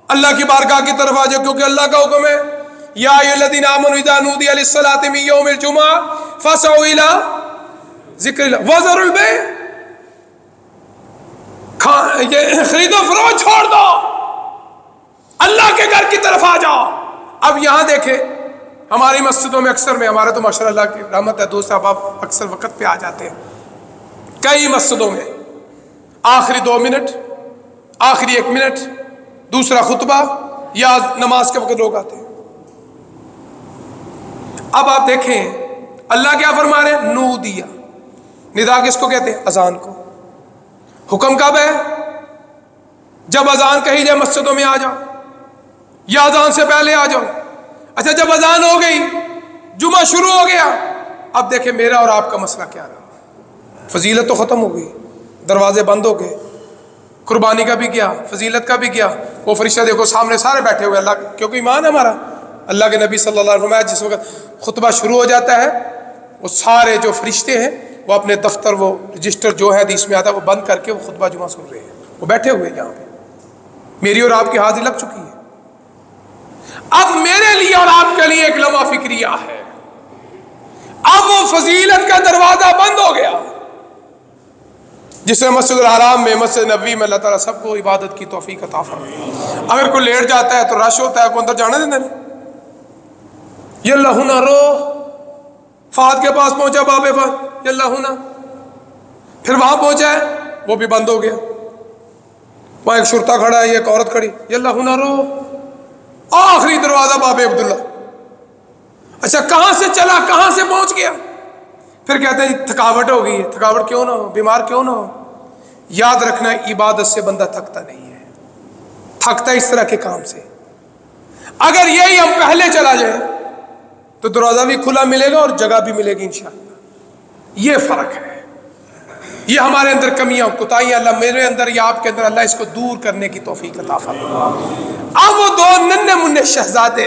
اللہ کی بارگاہ کی طرف آ جاؤ، کیونکہ اللہ کا حکم ہے یا ایھا الذین آمنوا اذا نودی للصلاۃ من یوم الجمعہ فاسعوا الی ذکر اللہ وذروا البیع، یہ خرید و فروخت چھوڑ دو، اللہ کے گھر کی طرف آ جاؤ۔ اب یہاں دیکھیں ہماری مسجدوں میں اکثر میں، ہمارے تو ماشاء اللہ کی رحمت ہے، دوست احباب اکثر وقت پہ آ جاتے ہیں، کئی مسجدوں میں آخری 2 منٹ، آخری 1 منٹ، دوسرا خطبہ یا نماز کے وقت لوگ آتے ہیں۔ اب آپ دیکھیں اللہ کیا فرما رہے ہیں، نودیہ، ندا کس کو کہتے ہیں؟ اذان کو۔ حکم کب ہے؟ جب اذان کہی جائے مسجدوں میں آ جاؤ، یا اذان سے پہلے آ جاؤ۔ اچھا جب اذان ہو گئی، جمعہ شروع ہو گیا، اب دیکھیں میرا اور آپ کا مسئلہ کیا رہا؟ فضیلت تو ختم ہو گئی، دروازے بند ہو گئے، قربانی کا بھی کیا، فضیلت کا بھی کیا۔ وہ فرشتہ دیکھو سامنے سارے بیٹھے ہوئے اللہ کے، کیونکہ ایمان ہے ہمارا۔ اللہ کے نبی صلی اللہ علیہ وسلم جس وقت خطبہ شروع ہو جاتا ہے، وہ سارے جو فرشتے ہیں وہ اپنے دفتر، وہ رجسٹر جو ہے حدیث میں آتا ہے، وہ بند کر کے وہ خطبہ جمعہ سن رہے ہیں، وہ بیٹھے ہوئے یہاں پہ، میری اور آپ کی حاضری لگ چکی ہے۔ اب میرے لیے اور آپ کے لیے ایک لمحہ فکریہ ہے، اب وہ فضیلت کا دروازہ بند ہو گیا، جس میں مسجد الحرام میں، مسجد نبوی میں اللہ تعالیٰ سب کو عبادت کی توفیق عطا فرمائے۔ اگر کوئی لیٹ جاتا ہے تو رش ہوتا ہے، کوئی اندر جانے دیتا نہیں، یہ اللہ ہونا رو فہد کے پاس پہنچا، باب فہد یہ اللہ ہونا، پھر وہاں پہنچا ہے وہ بھی بند ہو گیا، وہاں ایک شرطہ کھڑا ہے، ایک عورت کھڑی، یہ اللہ ہونا رو، آخری دروازہ باب عبداللہ۔ اچھا کہاں سے چلا، کہاں سے پہنچ گیا؟ پھر کہتے ہیں تھکاوٹ ہو گئی ہے، تھکاوٹ کیوں نہ ہو، بیمار کیوں نہ ہو۔ یاد رکھنا عبادت سے بندہ تھکتا نہیں ہے، تھکتا اس طرح کے کام سے۔ اگر یہی ہم پہلے چلا جائیں تو دروازہ بھی کھلا ملے گا اور جگہ بھی ملے گی انشاءاللہ۔ یہ فرق ہے، یہ ہمارے اندر کمیاں کوتاہیاں، اللہ میرے اندر یا آپ کے اندر اللہ اس کو دور کرنے کی توفیق عطا فرمائے۔ اب وہ دو ننھے منھے شہزادے،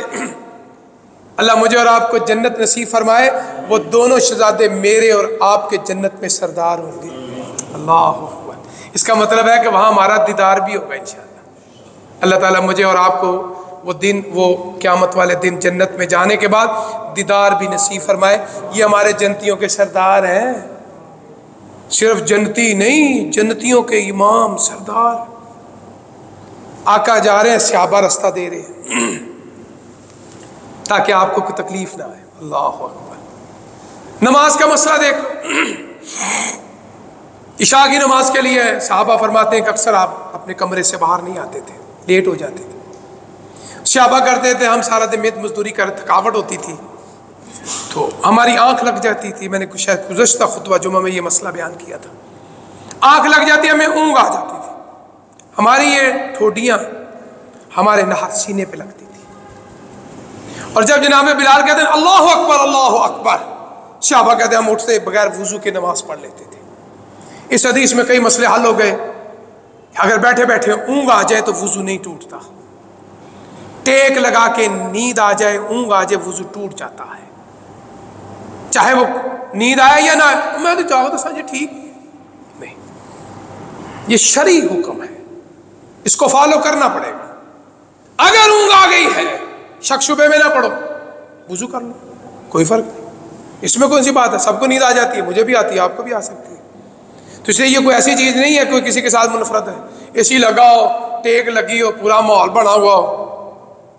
اللہ مجھے اور آپ کو جنت نصیب فرمائے، وہ دونوں شہزادے میرے اور آپ کے جنت میں سردار ہوں گے۔ اللہ اکبر۔ اس کا مطلب ہے کہ وہاں ہمارا دیدار بھی ہوگا انشاءاللہ۔ اللہ تعالیٰ مجھے اور آپ کو وہ دن، وہ قیامت والے دن جنت میں جانے کے بعد دیدار بھی نصیب فرمائے۔ یہ ہمارے جنتیوں کے سردار ہیں، صرف جنتی نہیں، جنتیوں کے امام سردار۔ آقا جا رہے ہیں، صحابہ رستہ دے رہے ہیں تاکہ آپ کو کوئی تکلیف نہ آئے۔ اللہ اکبر۔ نماز کا مسئلہ دیکھ لو، عشاء کی نماز کے لیے صحابہ فرماتے ہیں کہ اکثر آپ اپنے کمرے سے باہر نہیں آتے تھے، لیٹ ہو جاتے تھے۔ صحابہ کرتے تھے، ہم سارا دن محنت مزدوری کر، تھکاوٹ ہوتی تھی تو ہماری آنکھ لگ جاتی تھی۔ میں نے شاید گزشتہ خطبہ جمعہ میں یہ مسئلہ بیان کیا تھا، آنکھ لگ جاتی، ہمیں اونگ آ جاتی تھی، ہماری یہ ٹھوڈیاں ہمارے نہر سینے پہ لگتی تھی، اور جب جناب بلال کہتے ہیں اللہ اکبر اللہ اکبر، صحابہ کہتے ہیں ہم اٹھتے بغیر وضو کے نماز پڑھ لیتے تھے۔ اس حدیث میں کئی مسئلے حل ہو گئے، اگر بیٹھے بیٹھے اونگ آ جائے تو وضو نہیں ٹوٹتا، ٹیک لگا کے نیند آ جائے، اونگ آ جائے، وضو ٹوٹ جاتا ہے، چاہے وہ نیند آئے یا نہ آئے۔ میں تو چاہوں تو سمجھے ٹھیک نہیں، یہ شرعی حکم ہے، اس کو فالو کرنا پڑے گا۔ اگر اونگ آ گئی ہے، شک شبے میں نہ پڑو، وضو کر لو، کوئی فرق نہیں، اس میں کون سی بات ہے، سب کو نیند آ جاتی ہے، مجھے بھی آتی ہے، آپ کو بھی آ سکتی ہے۔ تو اس لیے یہ کوئی ایسی چیز نہیں ہے کوئی کسی کے ساتھ منفرد ہے، اے سی لگاؤ، ٹیک لگی ہو، پورا ماحول بنا ہوا ہو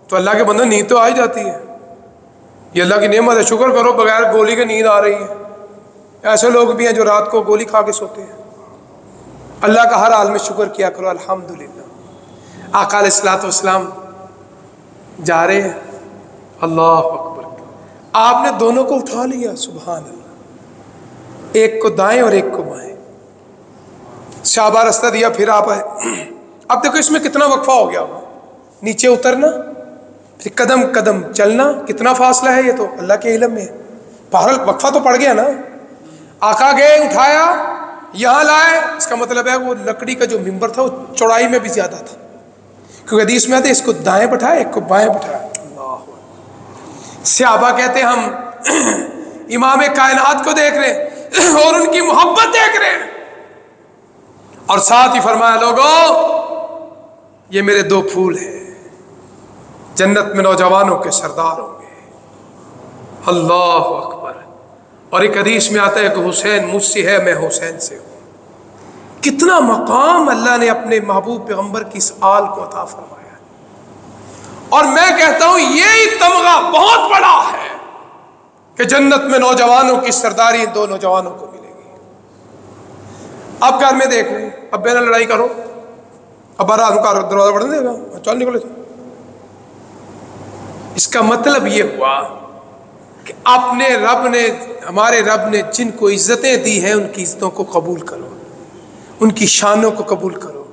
تو اللہ کے بندے نیند تو آ ہی جاتی ہے، یہ اللہ کی نعمت ہے، شکر کرو بغیر گولی کے نیند آ رہی ہے۔ ایسے لوگ بھی ہیں جو رات کو گولی کھا کے سوتے ہیں، اللہ کا ہر حال میں شکر کیا کرو، الحمدللہ۔ آقا علیہ الصلوۃ والسلام جا رہے ہیں، اللہ اکبر، آپ نے دونوں کو اٹھا لیا، سبحان اللہ، ایک کو دائیں اور ایک کو بائیں، صحابہ رستہ دیا، پھر آپ آئے۔ اب دیکھو اس میں کتنا وقفہ ہو گیا ہوگا، نیچے اترنا، پھر قدم قدم چلنا، کتنا فاصلہ ہے، یہ تو اللہ کے علم میں ہے، بہرحال وقفہ تو پڑ گیا نا۔ آقا گئے، اٹھایا، یہاں لائے، اس کا مطلب ہے وہ لکڑی کا جو ممبر تھا وہ چوڑائی میں بھی زیادہ تھا، کیونکہ حدیث میں آتے اس کو دائیں بٹھایا، ایک کو بائیں بٹھایا۔ صحابہ کہتے ہیں ہم امام کائنات کو دیکھ رہے ہیں اور ان کی محبت دیکھ رہے ہیں، اور ساتھ ہی فرمایا لوگوں یہ میرے دو پھول ہیں، جنت میں نوجوانوں کے سردار ہوں گے۔ اللہ اکبر۔ اور ایک حدیث میں آتا ہے کہ حسین مجھ سے ہے، میں حسین سے ہوں۔ کتنا مقام اللہ نے اپنے محبوب پیغمبر کی اس آل کو عطا فرمایا، اور میں کہتا ہوں یہی تمغہ بہت بڑا ہے کہ جنت میں نوجوانوں کی سرداری ان دو نوجوانوں کو ملے گی۔ اب گھر میں دیکھ لیں، اب بہن لڑائی کرو، اب بارہ کا دروازہ بڑھ دے گا، چل نکلے۔ اس کا مطلب یہ ہوا کہ اپنے رب نے، ہمارے رب نے جن کو عزتیں دی ہیں ان کی عزتوں کو قبول کرو، ان کی شانوں کو قبول کرو،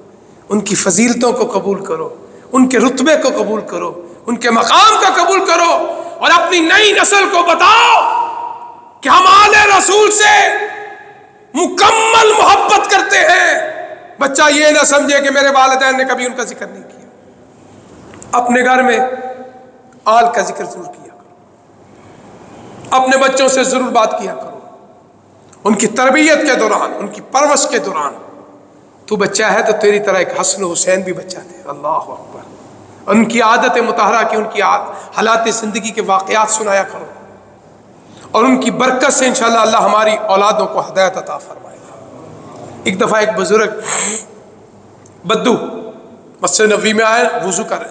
ان کی فضیلتوں کو قبول کرو، ان کے رتبے کو قبول کرو، ان کے مقام کو قبول کرو، اور اپنی نئی نسل کو بتاؤ کہ ہم آل رسول سے مکمل محبت کرتے ہیں. بچہ یہ نہ سمجھے کہ میرے والدین نے کبھی ان کا ذکر نہیں کیا. اپنے گھر میں آل کا ذکر ضرور کیا کرو, اپنے بچوں سے ضرور بات کیا کرو, ان کی تربیت کے دوران, ان کی پرورش کے دوران. تو بچہ ہے تو تیری طرح ایک حسن و حسین بھی بچہ تھے. اللہ اکبر. ان کی عادت مطہرہ کی, ان کی حالات زندگی کے واقعات سنایا کرو, اور ان کی برکت سے انشاءاللہ اللہ ہماری اولادوں کو ہدایت عطا فرمائے گا. ایک دفعہ ایک بزرگ بدو مسجد نبوی میں آئے, وضو کر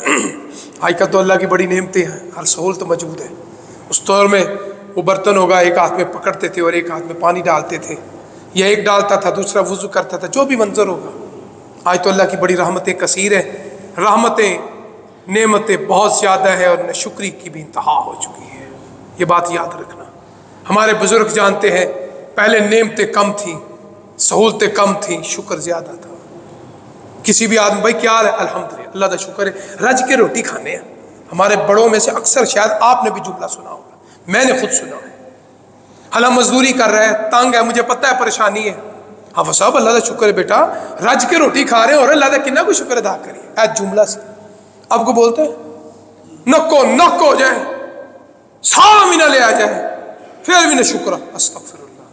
آج کل تو اللہ کی بڑی نعمتیں ہیں, ہر سہولت موجود ہے. اس دور میں وہ برتن ہوگا ایک ہاتھ میں پکڑتے تھے اور ایک ہاتھ میں پانی ڈالتے تھے, یا ایک ڈالتا تھا دوسرا وضو کرتا تھا, جو بھی منظر ہوگا. آج تو اللہ کی بڑی رحمتیں کثیر ہیں, رحمتیں نعمتیں بہت زیادہ ہے, اور ناشکری کی بھی انتہا ہو چکی ہے. یہ بات یاد رکھنا. ہمارے بزرگ جانتے ہیں پہلے نعمتیں کم تھیں, سہولتیں کم تھیں, شکر زیادہ تھا. کسی بھی آدمی بھائی کیا ہے, الحمدللہ اللہ کا شکر ہے, رج کے روٹی کھانے ہیں. ہمارے بڑوں میں سے اکثر شاید آپ نے بھی جملہ سنا ہوگا, میں نے خود سنا ہے. حالانکہ مزدوری کر رہے ہیں, تنگ ہے, مجھے پتہ ہے پریشانی ہے. ہاں صاحب اللہ کا شکر ہے بیٹا, رج کے روٹی کھا رہے ہیں, اور اللہ کا کتنا کوئی شکر ادا کریے. اے جملہ سے آپ کو بولتے ہیں نک ہو جائے, سام ہی نہ لے آ جائے, پھر بھی نہ شکر, استغفر اللہ.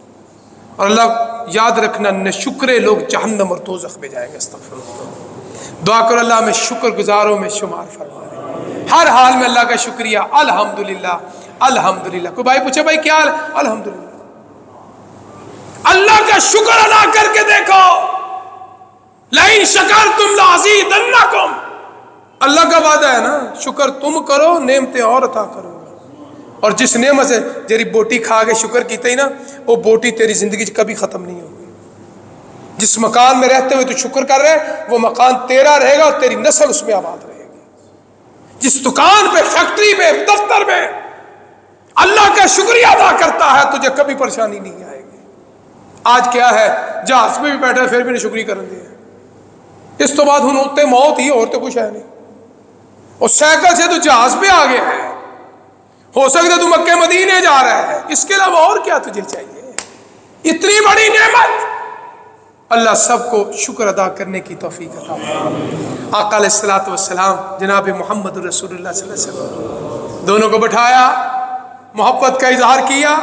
اور اللہ یاد رکھنا, نہ شکرے لوگ جہنم اور دوزخ میں جائیں گے. استغفر اللہ. دعا کرو اللہ میں شکر گزاروں میں شمار فرما دے, ہر حال میں اللہ کا شکریہ. الحمدللہ الحمدللہ. کوئی بھائی پوچھے بھائی کیا حال, الحمدللہ. اللہ کا شکر ادا کر کے دیکھو. لئن شکرتم لازیدنکم, اللہ کا وعدہ ہے نا, شکر تم کرو نعمتیں اور عطا کرو. اور جس نعمت سے جیری بوٹی کھا کے شکر کیتے ہی نا, وہ بوٹی تیری زندگی کبھی ختم نہیں ہوگی. جس مکان میں رہتے ہوئے تو شکر کر رہے, وہ مکان تیرا رہے گا اور تیری نسل اس میں آباد رہے گی. جس دکان پہ, فیکٹری میں, دفتر میں اللہ کا شکریہ ادا کرتا ہے, تجھے کبھی پریشانی نہیں آئے گی. آج کیا ہے, جہاز میں بھی بیٹھا پھر بھی نہیں شکریہ کرن دے. اس تو بعد ہن ہوتے موت ہی, اور تو کچھ ہے نہیں. اور سائیکل سے تو جہاز پہ آ گیا ہے, ہو سکتا تو مکہ مدینے جا رہا ہے, اس کے علاوہ اور کیا تجھے چاہیے. اتنی بڑی نعمت. اللہ سب کو شکر ادا کرنے کی توفیق عطا فرمائے. آقا علیہ الصلوۃ والسلام جناب محمد رسول اللہ صلی اللہ علیہ وسلم دونوں کو بٹھایا, محبت کا اظہار کیا,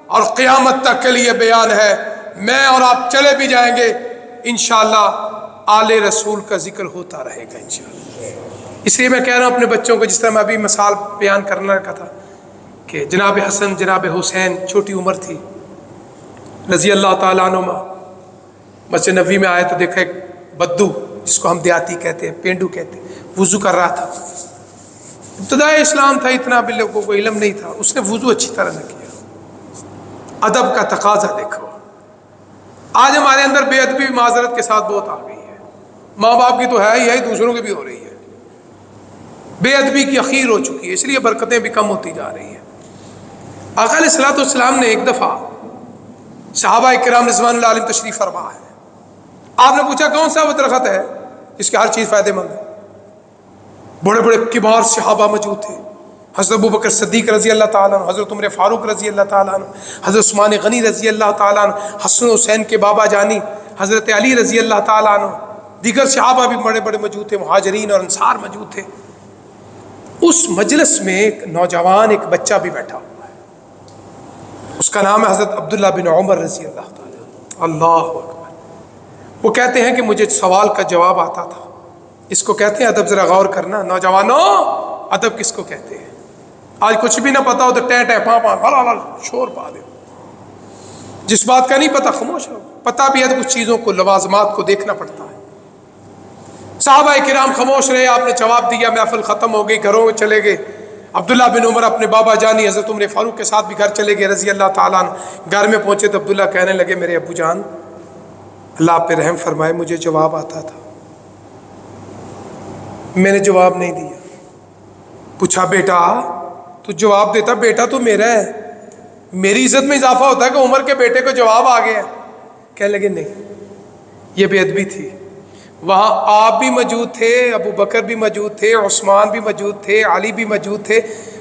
اور قیامت تک کے لیے بیان ہے, میں اور آپ چلے بھی جائیں گے انشاءاللہ آل رسول کا ذکر ہوتا رہے گا انشاءاللہ. اس لیے میں کہہ رہا ہوں اپنے بچوں کو, جس طرح میں ابھی مثال بیان کرنا رکھا تھا کہ جناب حسن جناب حسین چھوٹی عمر تھی رضی اللہ تعالیٰ عنہما, مسجد نبوی میں آئے تو دیکھا ایک بدو, جس کو ہم دیہاتی کہتے ہیں, پینڈو کہتے ہیں, وضو کر رہا تھا. ابتدائی اسلام تھا, اتنا بھی لوگوں کو علم نہیں تھا. اس نے وضو اچھی طرح نہ کیا. ادب کا تقاضا دیکھو. آج ہمارے اندر بے ادبی معذرت کے ساتھ بہت آ گئی ہے. ماں باپ کی تو ہے ہی, دوسروں کی بھی ہو رہی ہے. بے ادبی کی اخیر ہو چکی ہے, اس لیے برکتیں بھی کم ہوتی جا رہی ہیں. آقا علیہ الصلوۃ والسلام نے ایک دفعہ صحابہ کرام رضوان اللہ علیہم تشریف فرما ہے. آپ نے پوچھا کون سا وہ درخت ہے جس کی ہر چیز فائدے مند ہے. بڑے بڑے کبار صحابہ موجود تھے, حضرت ابوبکر صدیق رضی اللہ تعالیٰ عنہ, حضرت عمر فاروق رضی اللہ تعالیٰ عنہ, حضرت عثمان غنی رضی اللہ تعالیٰ عنہ, حسن حسین کے بابا جانی حضرت علی رضی اللہ تعالیٰ عنہ, دیگر صحابہ بھی بڑے بڑے موجود تھے, مہاجرین اور انصار موجود تھے. اس مجلس میں ایک نوجوان, ایک بچہ بھی بیٹھا ہوا ہے. اس کا نام ہے حضرت عبداللہ بن عمر رضی اللہ تعالیٰ. اللہ اکبر. وہ کہتے ہیں کہ مجھے سوال کا جواب آتا تھا. اس کو کہتے ہیں ادب. ذرا غور کرنا نوجوانوں, ادب کس کو کہتے ہیں؟ آج کچھ بھی نہ پتا ہو تو ٹیں ٹیں پاں پاں شور پا دے. جس بات کا نہیں پتا خاموش رہو. پتا بھی ہے تو کچھ چیزوں کو, لوازمات کو دیکھنا پڑتا ہے. صحابہ کرام خاموش رہے, آپ نے جواب دیا, محفل ختم ہو گئی, گھروں میں چلے گئے. عبداللہ بن عمر اپنے بابا جانی حضرت عمر فاروق کے ساتھ بھی گھر چلے گئے رضی اللہ تعالیٰ عنہ. گھر میں پہنچے تو عبداللہ کہنے لگے, میرے ابو جان اللہ آپ پہ رحم فرمائے, مجھے جواب آتا تھا, میں نے جواب نہیں دیا. پوچھا بیٹا تو جواب دیتا, بیٹا تو میرا ہے, میری عزت میں اضافہ ہوتا ہے کہ عمر کے بیٹے کو جواب آ گیا. کہنے لگے نہیں, یہ بے ادبی تھی. وہاں آپ بھی موجود تھے، ابو بکر بھی موجود تھے، عثمان بھی موجود تھے، علی بھی موجود تھے،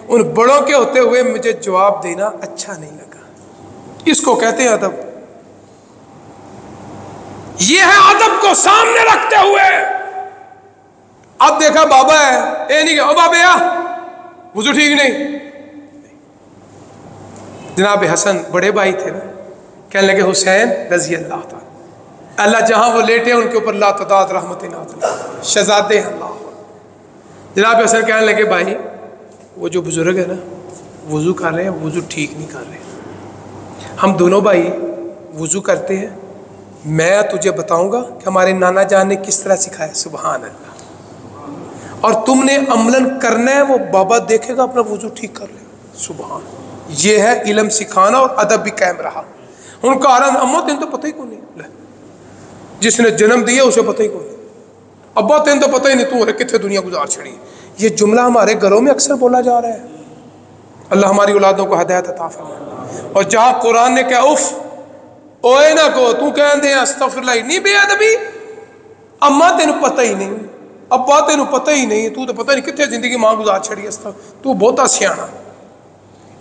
ان بڑوں کے ہوتے ہوئے مجھے جواب دینا اچھا نہیں لگا۔ اس کو کہتے ہیں ادب۔ یہ ہے ادب کو سامنے رکھتے ہوئے۔ اب دیکھا بابا ہے، اے نہیں کہ او بابے آ وضو ٹھیک نہیں۔ جناب حسن بڑے بھائی تھے نا، کہنے لگے حسین رضی اللہ تعالی، اللہ جہاں وہ لیٹے ان کے اوپر لا تعداد رحمت نازل، شہزادے ہیں اللہ۔ جناب حسن کہنے لگے بھائی وہ جو بزرگ ہے نا وضو کر رہے ہیں، وضو ٹھیک نہیں کر رہے، ہم دونوں بھائی وضو کرتے ہیں، میں تجھے بتاؤں گا کہ ہمارے نانا جان نے کس طرح سکھایا، سبحان اللہ، اور تم نے عملاً کرنا ہے، وہ بابا دیکھے گا اپنا وضو ٹھیک کر لے، سبحان۔ یہ ہے علم سکھانا، اور ادب بھی قائم رہا۔ ان کا آران اماں تین تو پتہ ہی کون نہیں، جس نے جنم دیا اسے پتہ ہی کون نہیں، ابا تین تو پتہ ہی نہیں، تو اور کتنے دنیا گزار چھڑی۔ یہ جملہ ہمارے گھروں میں اکثر بولا جا رہا ہے۔ اللہ ہماری اولادوں کو ہدایت عطا فرمائے۔ اور جہاں قرآن نے کہا اف اوئے نہ کو، تو کہن دے استغفر اللہ، نہیں بے ادبی، اماں تینوں پتہ ہی نہیں، ابا تینوں پتہ ہی نہیں، تو پتہ نہیں کتنے زندگی ماں گزار چھڑی، تو بہتا سیانا۔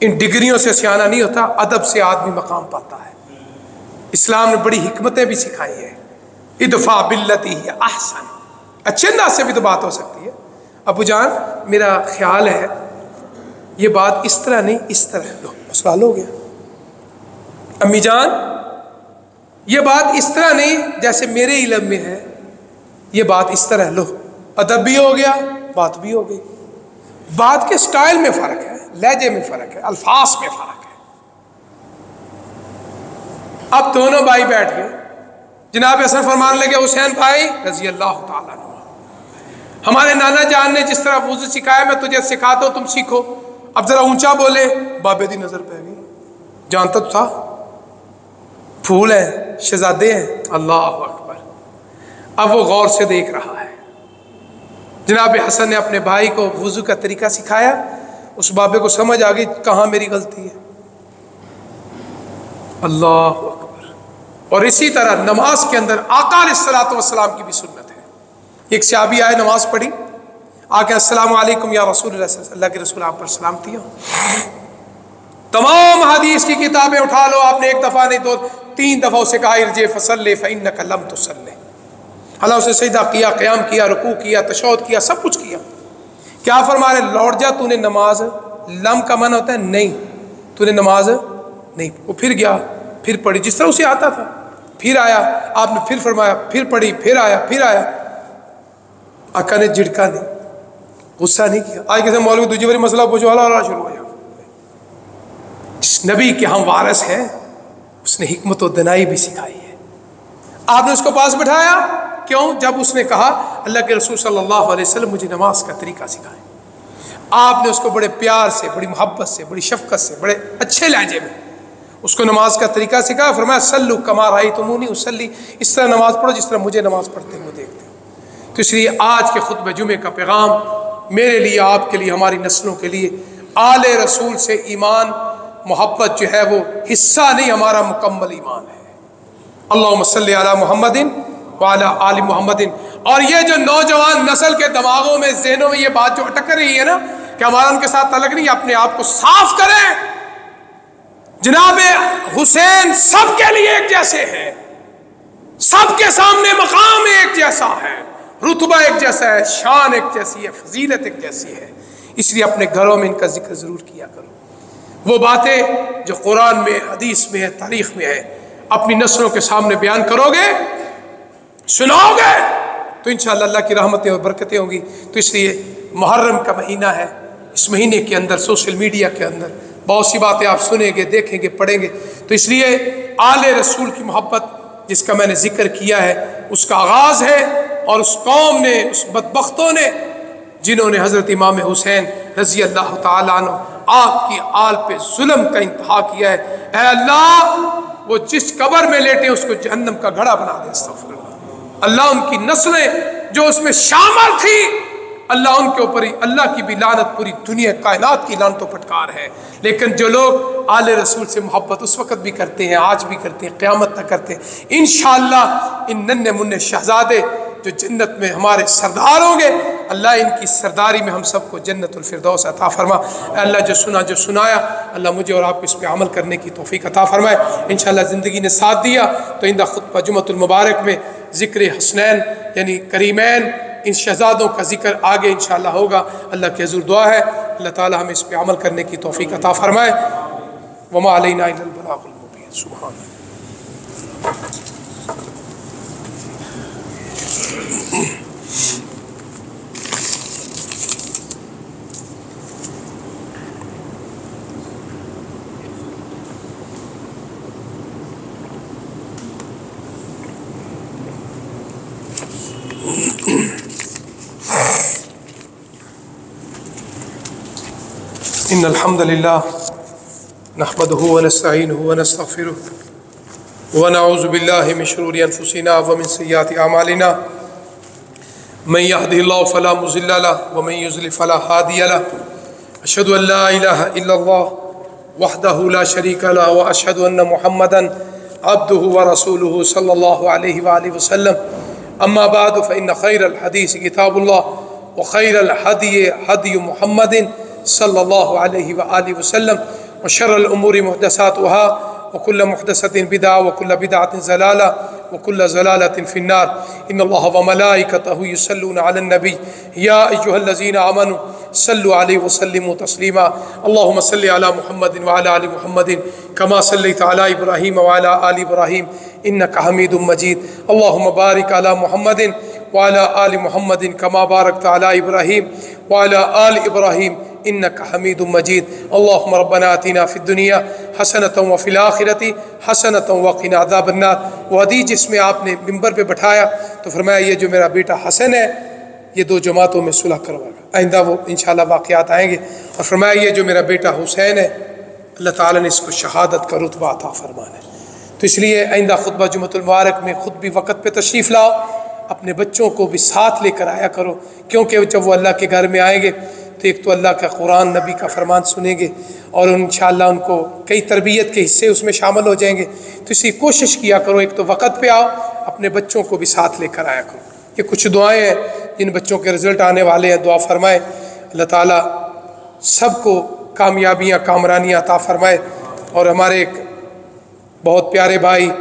ان ڈگریوں سے سیانا نہیں ہوتا، ادب سے آدمی مقام پاتا ہے۔ اسلام نے بڑی حکمتیں بھی سکھائی ہیں۔ ادفع باللتی ہی احسن، اچھے انداز سے بھی تو بات ہو سکتی ہے۔ ابو جان میرا خیال ہے یہ بات اس طرح نہیں، اس طرح، لو مسئلہ حل ہو گیا۔ امی جان یہ بات اس طرح نہیں جیسے میرے علم میں ہے، یہ بات اس طرح، لو ادب بھی ہو گیا، بات بھی ہو گئی۔ بات کے سٹائل میں فرق ہے، لہجے میں فرق ہے، الفاظ میں فرق ہے۔ اب دونوں بھائی بیٹھ گئے، جناب حسن فرمان لگے حسین بھائی رضی اللہ تعالیٰ عنہ، ہمارے نانا جان نے جس طرح وضو سکھایا میں تجھے سکھاتا ہوں، تم سیکھو۔ اب ذرا اونچا بولے، بابے دی نظر پہ گئی، جانتا تو تھا پھول ہیں، شہزادے ہیں، اللہ اکبر۔ اب وہ غور سے دیکھ رہا ہے۔ جناب حسن نے اپنے بھائی کو وضو کا طریقہ سکھایا، اس بابے کو سمجھ آ گئی کہاں میری غلطی ہے، اللہ اکبر۔ اور اسی طرح نماز کے اندر آقا علیہ الصلوۃ والسلام کی بھی سنت ہے۔ ایک صحابی آئے، نماز پڑھی، آکے السلام علیکم یا رسول اللہ، اللہ کے رسول آپ پر سلامتی ہو۔ تمام حدیث کی کتابیں اٹھا لو، آپ نے ایک دفعہ نہیں دو 3 دفعہ اسے کہا ارجع فصلی فإنک لم تصلی، اللہ اسے سجدہ کیا، قیام کیا، رکوع کیا، تشہد کیا، سب کچھ کیا۔ کیا فرما رہے؟ لوٹ جا، تو نے نماز، لم کا معنی ہوتا ہے نہیں، تو نے نماز نہیں۔ وہ پھر گیا، پھر پڑھی جس طرح اسے آتا تھا، پھر آیا، آپ نے پھر فرمایا، پھر پڑھی، پھر آیا، پھر آیا۔ آقا نے جھڑکا نہیں، غصہ نہیں کیا۔ آج کسی مولوی دوسری باری مسئلہ پوچھو، اللہ شروع ہو جائے۔ جس نبی کے ہم وارث ہیں اس نے حکمت و دنائی بھی سکھائی ہے۔ آپ نے اس کو پاس بٹھایا، کیوں؟ جب اس نے کہا اللہ کے رسول صلی اللہ علیہ وسلم مجھے نماز کا طریقہ سکھائے، آپ نے اس کو بڑے پیار سے، بڑی محبت سے، بڑی شفقت سے، بڑے اچھے لہجے میں اس کو نماز کا طریقہ سکھایا۔ فرمایا صلو کما رأیتمونی اصلی، اس طرح نماز پڑھو جس طرح مجھے نماز پڑھتے ہوئے دیکھتے ہو۔ تو اس لیے آج کے خطبہ جمعے کا پیغام میرے لیے، آپ کے لیے، ہماری نسلوں کے لیے، آل رسول سے ایمان محبت جو ہے وہ حصہ نہیں، ہمارا مکمل ایمان ہے۔ اللہم صلی علی محمد وعلی آل محمد۔ اور یہ جو نوجوان نسل کے دماغوں میں، ذہنوں میں یہ بات جو اٹک رہی ہے نا کہ ہمارا ان کے ساتھ تعلق نہیں، اپنے آپ کو صاف کریں۔ جناب حسین سب کے لیے ایک جیسے ہیں، سب کے سامنے مقام ایک جیسا ہے، رتبہ ایک جیسا ہے، شان ایک جیسی ہے، فضیلت ایک جیسی ہے۔ اس لیے اپنے گھروں میں ان کا ذکر ضرور کیا کرو۔ وہ باتیں جو قرآن میں، حدیث میں ہے، تاریخ میں ہے، اپنی نسلوں کے سامنے بیان کرو گے، سناؤ گے، تو انشاءاللہ اللہ کی رحمتیں اور برکتیں ہوں گی۔ تو اس لیے محرم کا مہینہ ہے، اس مہینے کے اندر سوشل میڈیا کے اندر بہت سی باتیں آپ سنیں گے، دیکھیں گے، پڑھیں گے۔ تو اس لیے آل رسول کی محبت جس کا میں نے ذکر کیا ہے، اس کا آغاز ہے، اور اس قوم نے، اس بدبختوں نے جنہوں نے حضرت امام حسین رضی اللہ تعالیٰ عنہ آپ کی آل پہ ظلم کا انتہا کیا ہے، اے اللہ وہ جس قبر میں لیٹے اس کو جہنم کا گھڑا بنا دے، استغفر اللہ۔ اللہ ان کی نسلیں جو اس میں شامل تھی، اللہ ان کے اوپر ہی، اللہ کی بھی لعنت پوری دنیا کائنات کی لعنتوں پھٹکار ہے۔ لیکن جو لوگ آل رسول سے محبت اس وقت بھی کرتے ہیں، آج بھی کرتے ہیں، قیامت تک کرتے ہیں، انشاءاللہ ان ننھے منھے شہزادے جو جنت میں ہمارے سردار ہوں گے، اللہ ان کی سرداری میں ہم سب کو جنت الفردوس عطا فرما۔ اے اللہ جو سنایا اللہ مجھے اور آپ کو اس پہ عمل کرنے کی توفیق عطا فرمائے۔ انشاءاللہ زندگی نے ساتھ دیا تو اندہ خطبہ جمعۃ المبارک میں ذکر حسنین یعنی کریمین ان شہزادوں کا ذکر آگے انشاءاللہ ہوگا۔ اللہ کے حضور دعا ہے اللہ تعالی ہمیں اس پہ عمل کرنے کی توفیق عطا فرمائے۔ وما علینا الا البلاغ المبین۔ سبحان اللہ۔ إن الحمد لله نحمده ونستعينه ونستغفره ونعوذ بالله من شرور أنفسنا ومن سيئات أعمالنا من يهده الله فلا مضل له ومن يضلل فلا هادي له أشهد أن لا إله إلا الله وحده لا شريك له وأشهد أن محمدا عبده ورسوله صلى الله عليه وآله وسلم أما بعد فإن خير الحديث كتاب الله وخير الهدي هدي محمد صلى الله عليه وآله وسلم وشر الأمور محدثاتها وكل محدثة بدعة وكل بدعة ضلالة وكل ضلالة في النار إن الله وملائكته يصلون على النبي يا أيها الذين آمنوا صلوا عليه وسلموا تسليما اللهم صل على محمد وعلى آل محمد كما صليت على إبراهيم وعلى آل إبراهيم إنك حميد مجيد اللهم بارك على محمد وعلى آل محمد كما باركت على إبراهيم وعلى آل إبراهيم إنك حميد مجيد اللهم ربنا آتنا في الدنيا حسنة وفي الآخرة حسنة وقنا عذاب النار۔ وہ حدیث جس میں آپ نے ممبر پہ بٹھایا تو فرمایا یہ جو میرا بیٹا حسن ہے یہ 2 جماعتوں میں صلح کروائے گا، آئندہ وہ انشاءاللہ واقعات آئیں گے، اور فرمایا یہ جو میرا بیٹا حسین ہے اللہ تعالیٰ نے اس کو شہادت کا رتبہ عطا فرمانا ہے۔ تو اس لیے آئندہ خطبہ جمعۃ المبارک میں خود بھی وقت پہ تشریف لاؤ، اپنے بچوں کو بھی ساتھ لے کر آیا کرو، کیونکہ جب وہ اللہ کے گھر میں آئیں گے تو ایک تو اللہ کا قرآن نبی کا فرمان سنیں گے اور انشاءاللہ ان کو کئی تربیت کے حصے اس میں شامل ہو جائیں گے۔ تو اسی کوشش کیا کرو ایک تو وقت پہ آؤ، اپنے بچوں کو بھی ساتھ لے کر آیا کرو۔ یہ کچھ دعائیں ہیں جن بچوں کے رزلٹ آنے والے ہیں، دعا فرمائے اللہ تعالیٰ سب کو کامیابیاں کامرانیاں عطا فرمائے۔ اور ہمارے ایک بہت پیارے بھائی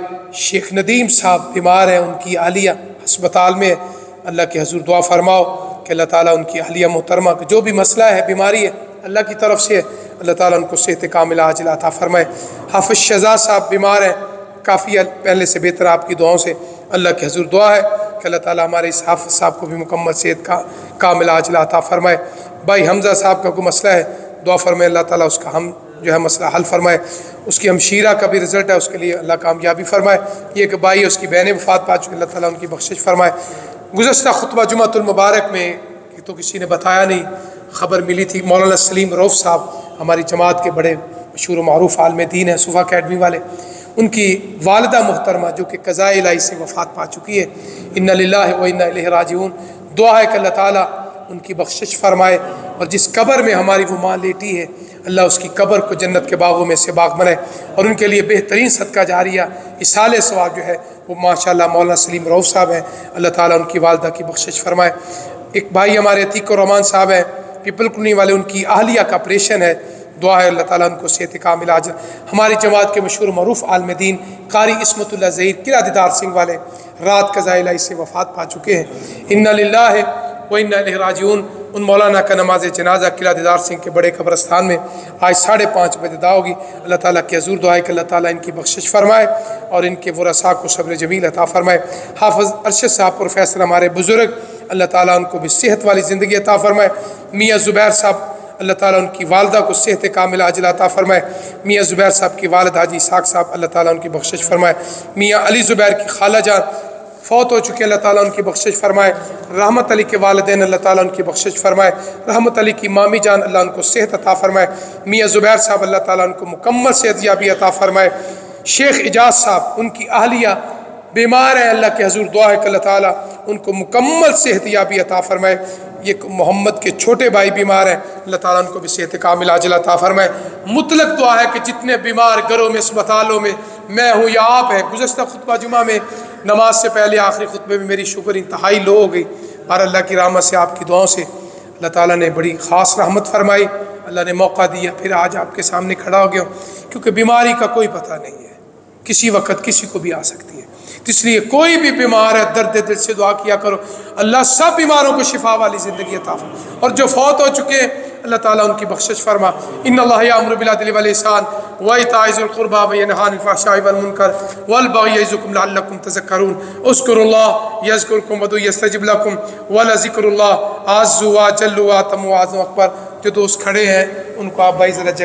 شیخ ندیم صاحب بیمار ہیں، ان کی اہلیہ ہسپتال میں ہے، اللہ کے حضور دعا فرماؤ کہ اللہ تعالیٰ ان کی اہلیہ محترمہ کا جو بھی مسئلہ ہے بیماری ہے اللہ کی طرف سے ہے، اللہ تعالیٰ ان کو صحت کاملہ عاجلہ عطا فرمائے۔ حافظ شہزاد صاحب بیمار ہیں، کافی پہلے سے بہتر آپ کی دعاؤں سے، اللہ کے حضور دعا ہے کہ اللہ تعالیٰ ہمارے اس حافظ صاحب کو بھی مکمل صحت کا کاملہ عاجلہ عطا فرمائے۔ بھائی حمزہ صاحب کا کوئی مسئلہ ہے دعا فرمائے اللہ تعالیٰ اس کا ہم جو ہے مسئلہ حل فرمائے۔ اس کی ہمشیرہ کا بھی رزلٹ ہے، اس کے لیے اللہ کامیابی فرمائے۔ یہ کہ بھائی اس کی بہنیں وفات پا چکے، اللہ تعالیٰ ان کی بخشش فرمائے۔ گزشتہ خطبہ جمعۃ المبارک میں تو کسی نے بتایا نہیں، خبر ملی تھی، مولانا سلیم روف صاحب ہماری جماعت کے بڑے مشہور و معروف عالم دین ہیں، صوفہ اکیڈمی والے، ان کی والدہ محترمہ جو کہ قضاء الہی سے وفات پا چکی ہے، انا للہ و انا الیہ راجعون۔ دعا ہے کہ اللہ تعالیٰ ان کی بخشش فرمائے، اور جس قبر میں ہماری وہ ماں لیٹی ہے اللہ اس کی قبر کو جنت کے باغوں میں سے باغ بنائے، اور ان کے لیے بہترین صدقہ جاریہ اصال ثواب جو ہے وہ ماشاءاللہ مولانا سلیم روف صاحب ہیں، اللہ تعالیٰ ان کی والدہ کی بخشش فرمائے۔ ایک بھائی ہمارے عتیق الرحمان صاحب ہیں پیپل کلونی والے، ان کی اہلیہ کا آپریشن ہے، دعا ہے اللہ تعالیٰ ان کو صحت کاملہ عاجل۔ ہماری جماعت کے مشہور معروف عالم دین قاری عصمت اللہ ظہیر قلعہ دیدار سنگھ والے رات قضاء الہی سے وفات پا چکے ہیں، انا للہ و انا الیہ راجعون۔ ان مولانا کا نماز جنازہ قلعہ دیدار سنگھ کے بڑے قبرستان میں آج 5:30 بجے ادا ہوگی۔ اللہ تعالیٰ کی حضور دعا ہے کہ اللہ تعالیٰ ان کی بخشش فرمائے اور ان کے ورثاء کو صبر جمیل عطا فرمائے۔ حافظ ارشد صاحب پروفیسر ہمارے بزرگ، اللہ تعالیٰ ان کو بھی صحت والی زندگی عطا فرمائے۔ میاں زبیر صاحب، اللہ تعالیٰ ان کی والدہ کو صحت کاملہ عاجلہ عطا فرمائے۔ میاں زبیر صاحب کی والد حاجی اسحاق صاحب، اللہ تعالیٰ ان کی بخشش فرمائے۔ میاں علی زبیر کی خالہ جان فوت ہو چکے، اللہ تعالیٰ ان کی بخشش فرمائے۔ رحمت علی کے والدین، اللہ تعالیٰ ان کی بخشش فرمائے۔ رحمت علی کی مامی جان، اللہ ان کو صحت عطا فرمائے۔ میاں زبیر صاحب، اللہ تعالیٰ ان کو مکمل صحت یابی عطا فرمائے۔ شیخ اجاز صاحب، ان کی اہلیہ بیمار ہیں، اللہ کے حضور دعا ہے کہ اللہ تعالیٰ ان کو مکمل صحت یابی عطا فرمائے۔ یہ محمد کے چھوٹے بھائی بیمار ہیں، اللہ تعالیٰ ان کو بھی صحت کاملہ عاجلہ عطا فرمائے۔ مطلق دعا ہے کہ جتنے بیمار گھروں میں اسپتالوں میں ہوں یا آپ ہیں، گزشتہ خطبہ جمعہ میں نماز سے پہلے آخری خطبے میں میری شکر انتہائی لو ہو گئی، اور اللہ کی رحمت سے آپ کی دعاؤں سے اللہ تعالیٰ نے بڑی خاص رحمت فرمائی، اللہ نے موقع دیا، پھر آج آپ کے سامنے کھڑا ہو گیا ہوں، کیونکہ بیماری کا کوئی پتہ نہیں ہے، کسی وقت کسی کو بھی آ سکتی ہے، تو اس لیے کوئی بھی بیمار ہے درد دل سے دعا کیا کرو، اللہ سب بیماروں کو شفا والی زندگی عطا فرما، اور جو فوت ہو چکے ہیں اللہ تعالیٰ ان کی بخشش فرما۔ ان اللہ یامر بالعدل والاحسان وایتاء ذی القربی وینہی عن الفحشاء والمنکر والبغی یعظکم لعلکم تذکرون اذکروا اللہ یذکرکم وادعوہ یستجب لکم ولذکر اللہ اعز وجل واتم واعظم اکبر۔ جو دوست کھڑے ہیں ان کو آپ بھائی ذرا جگہ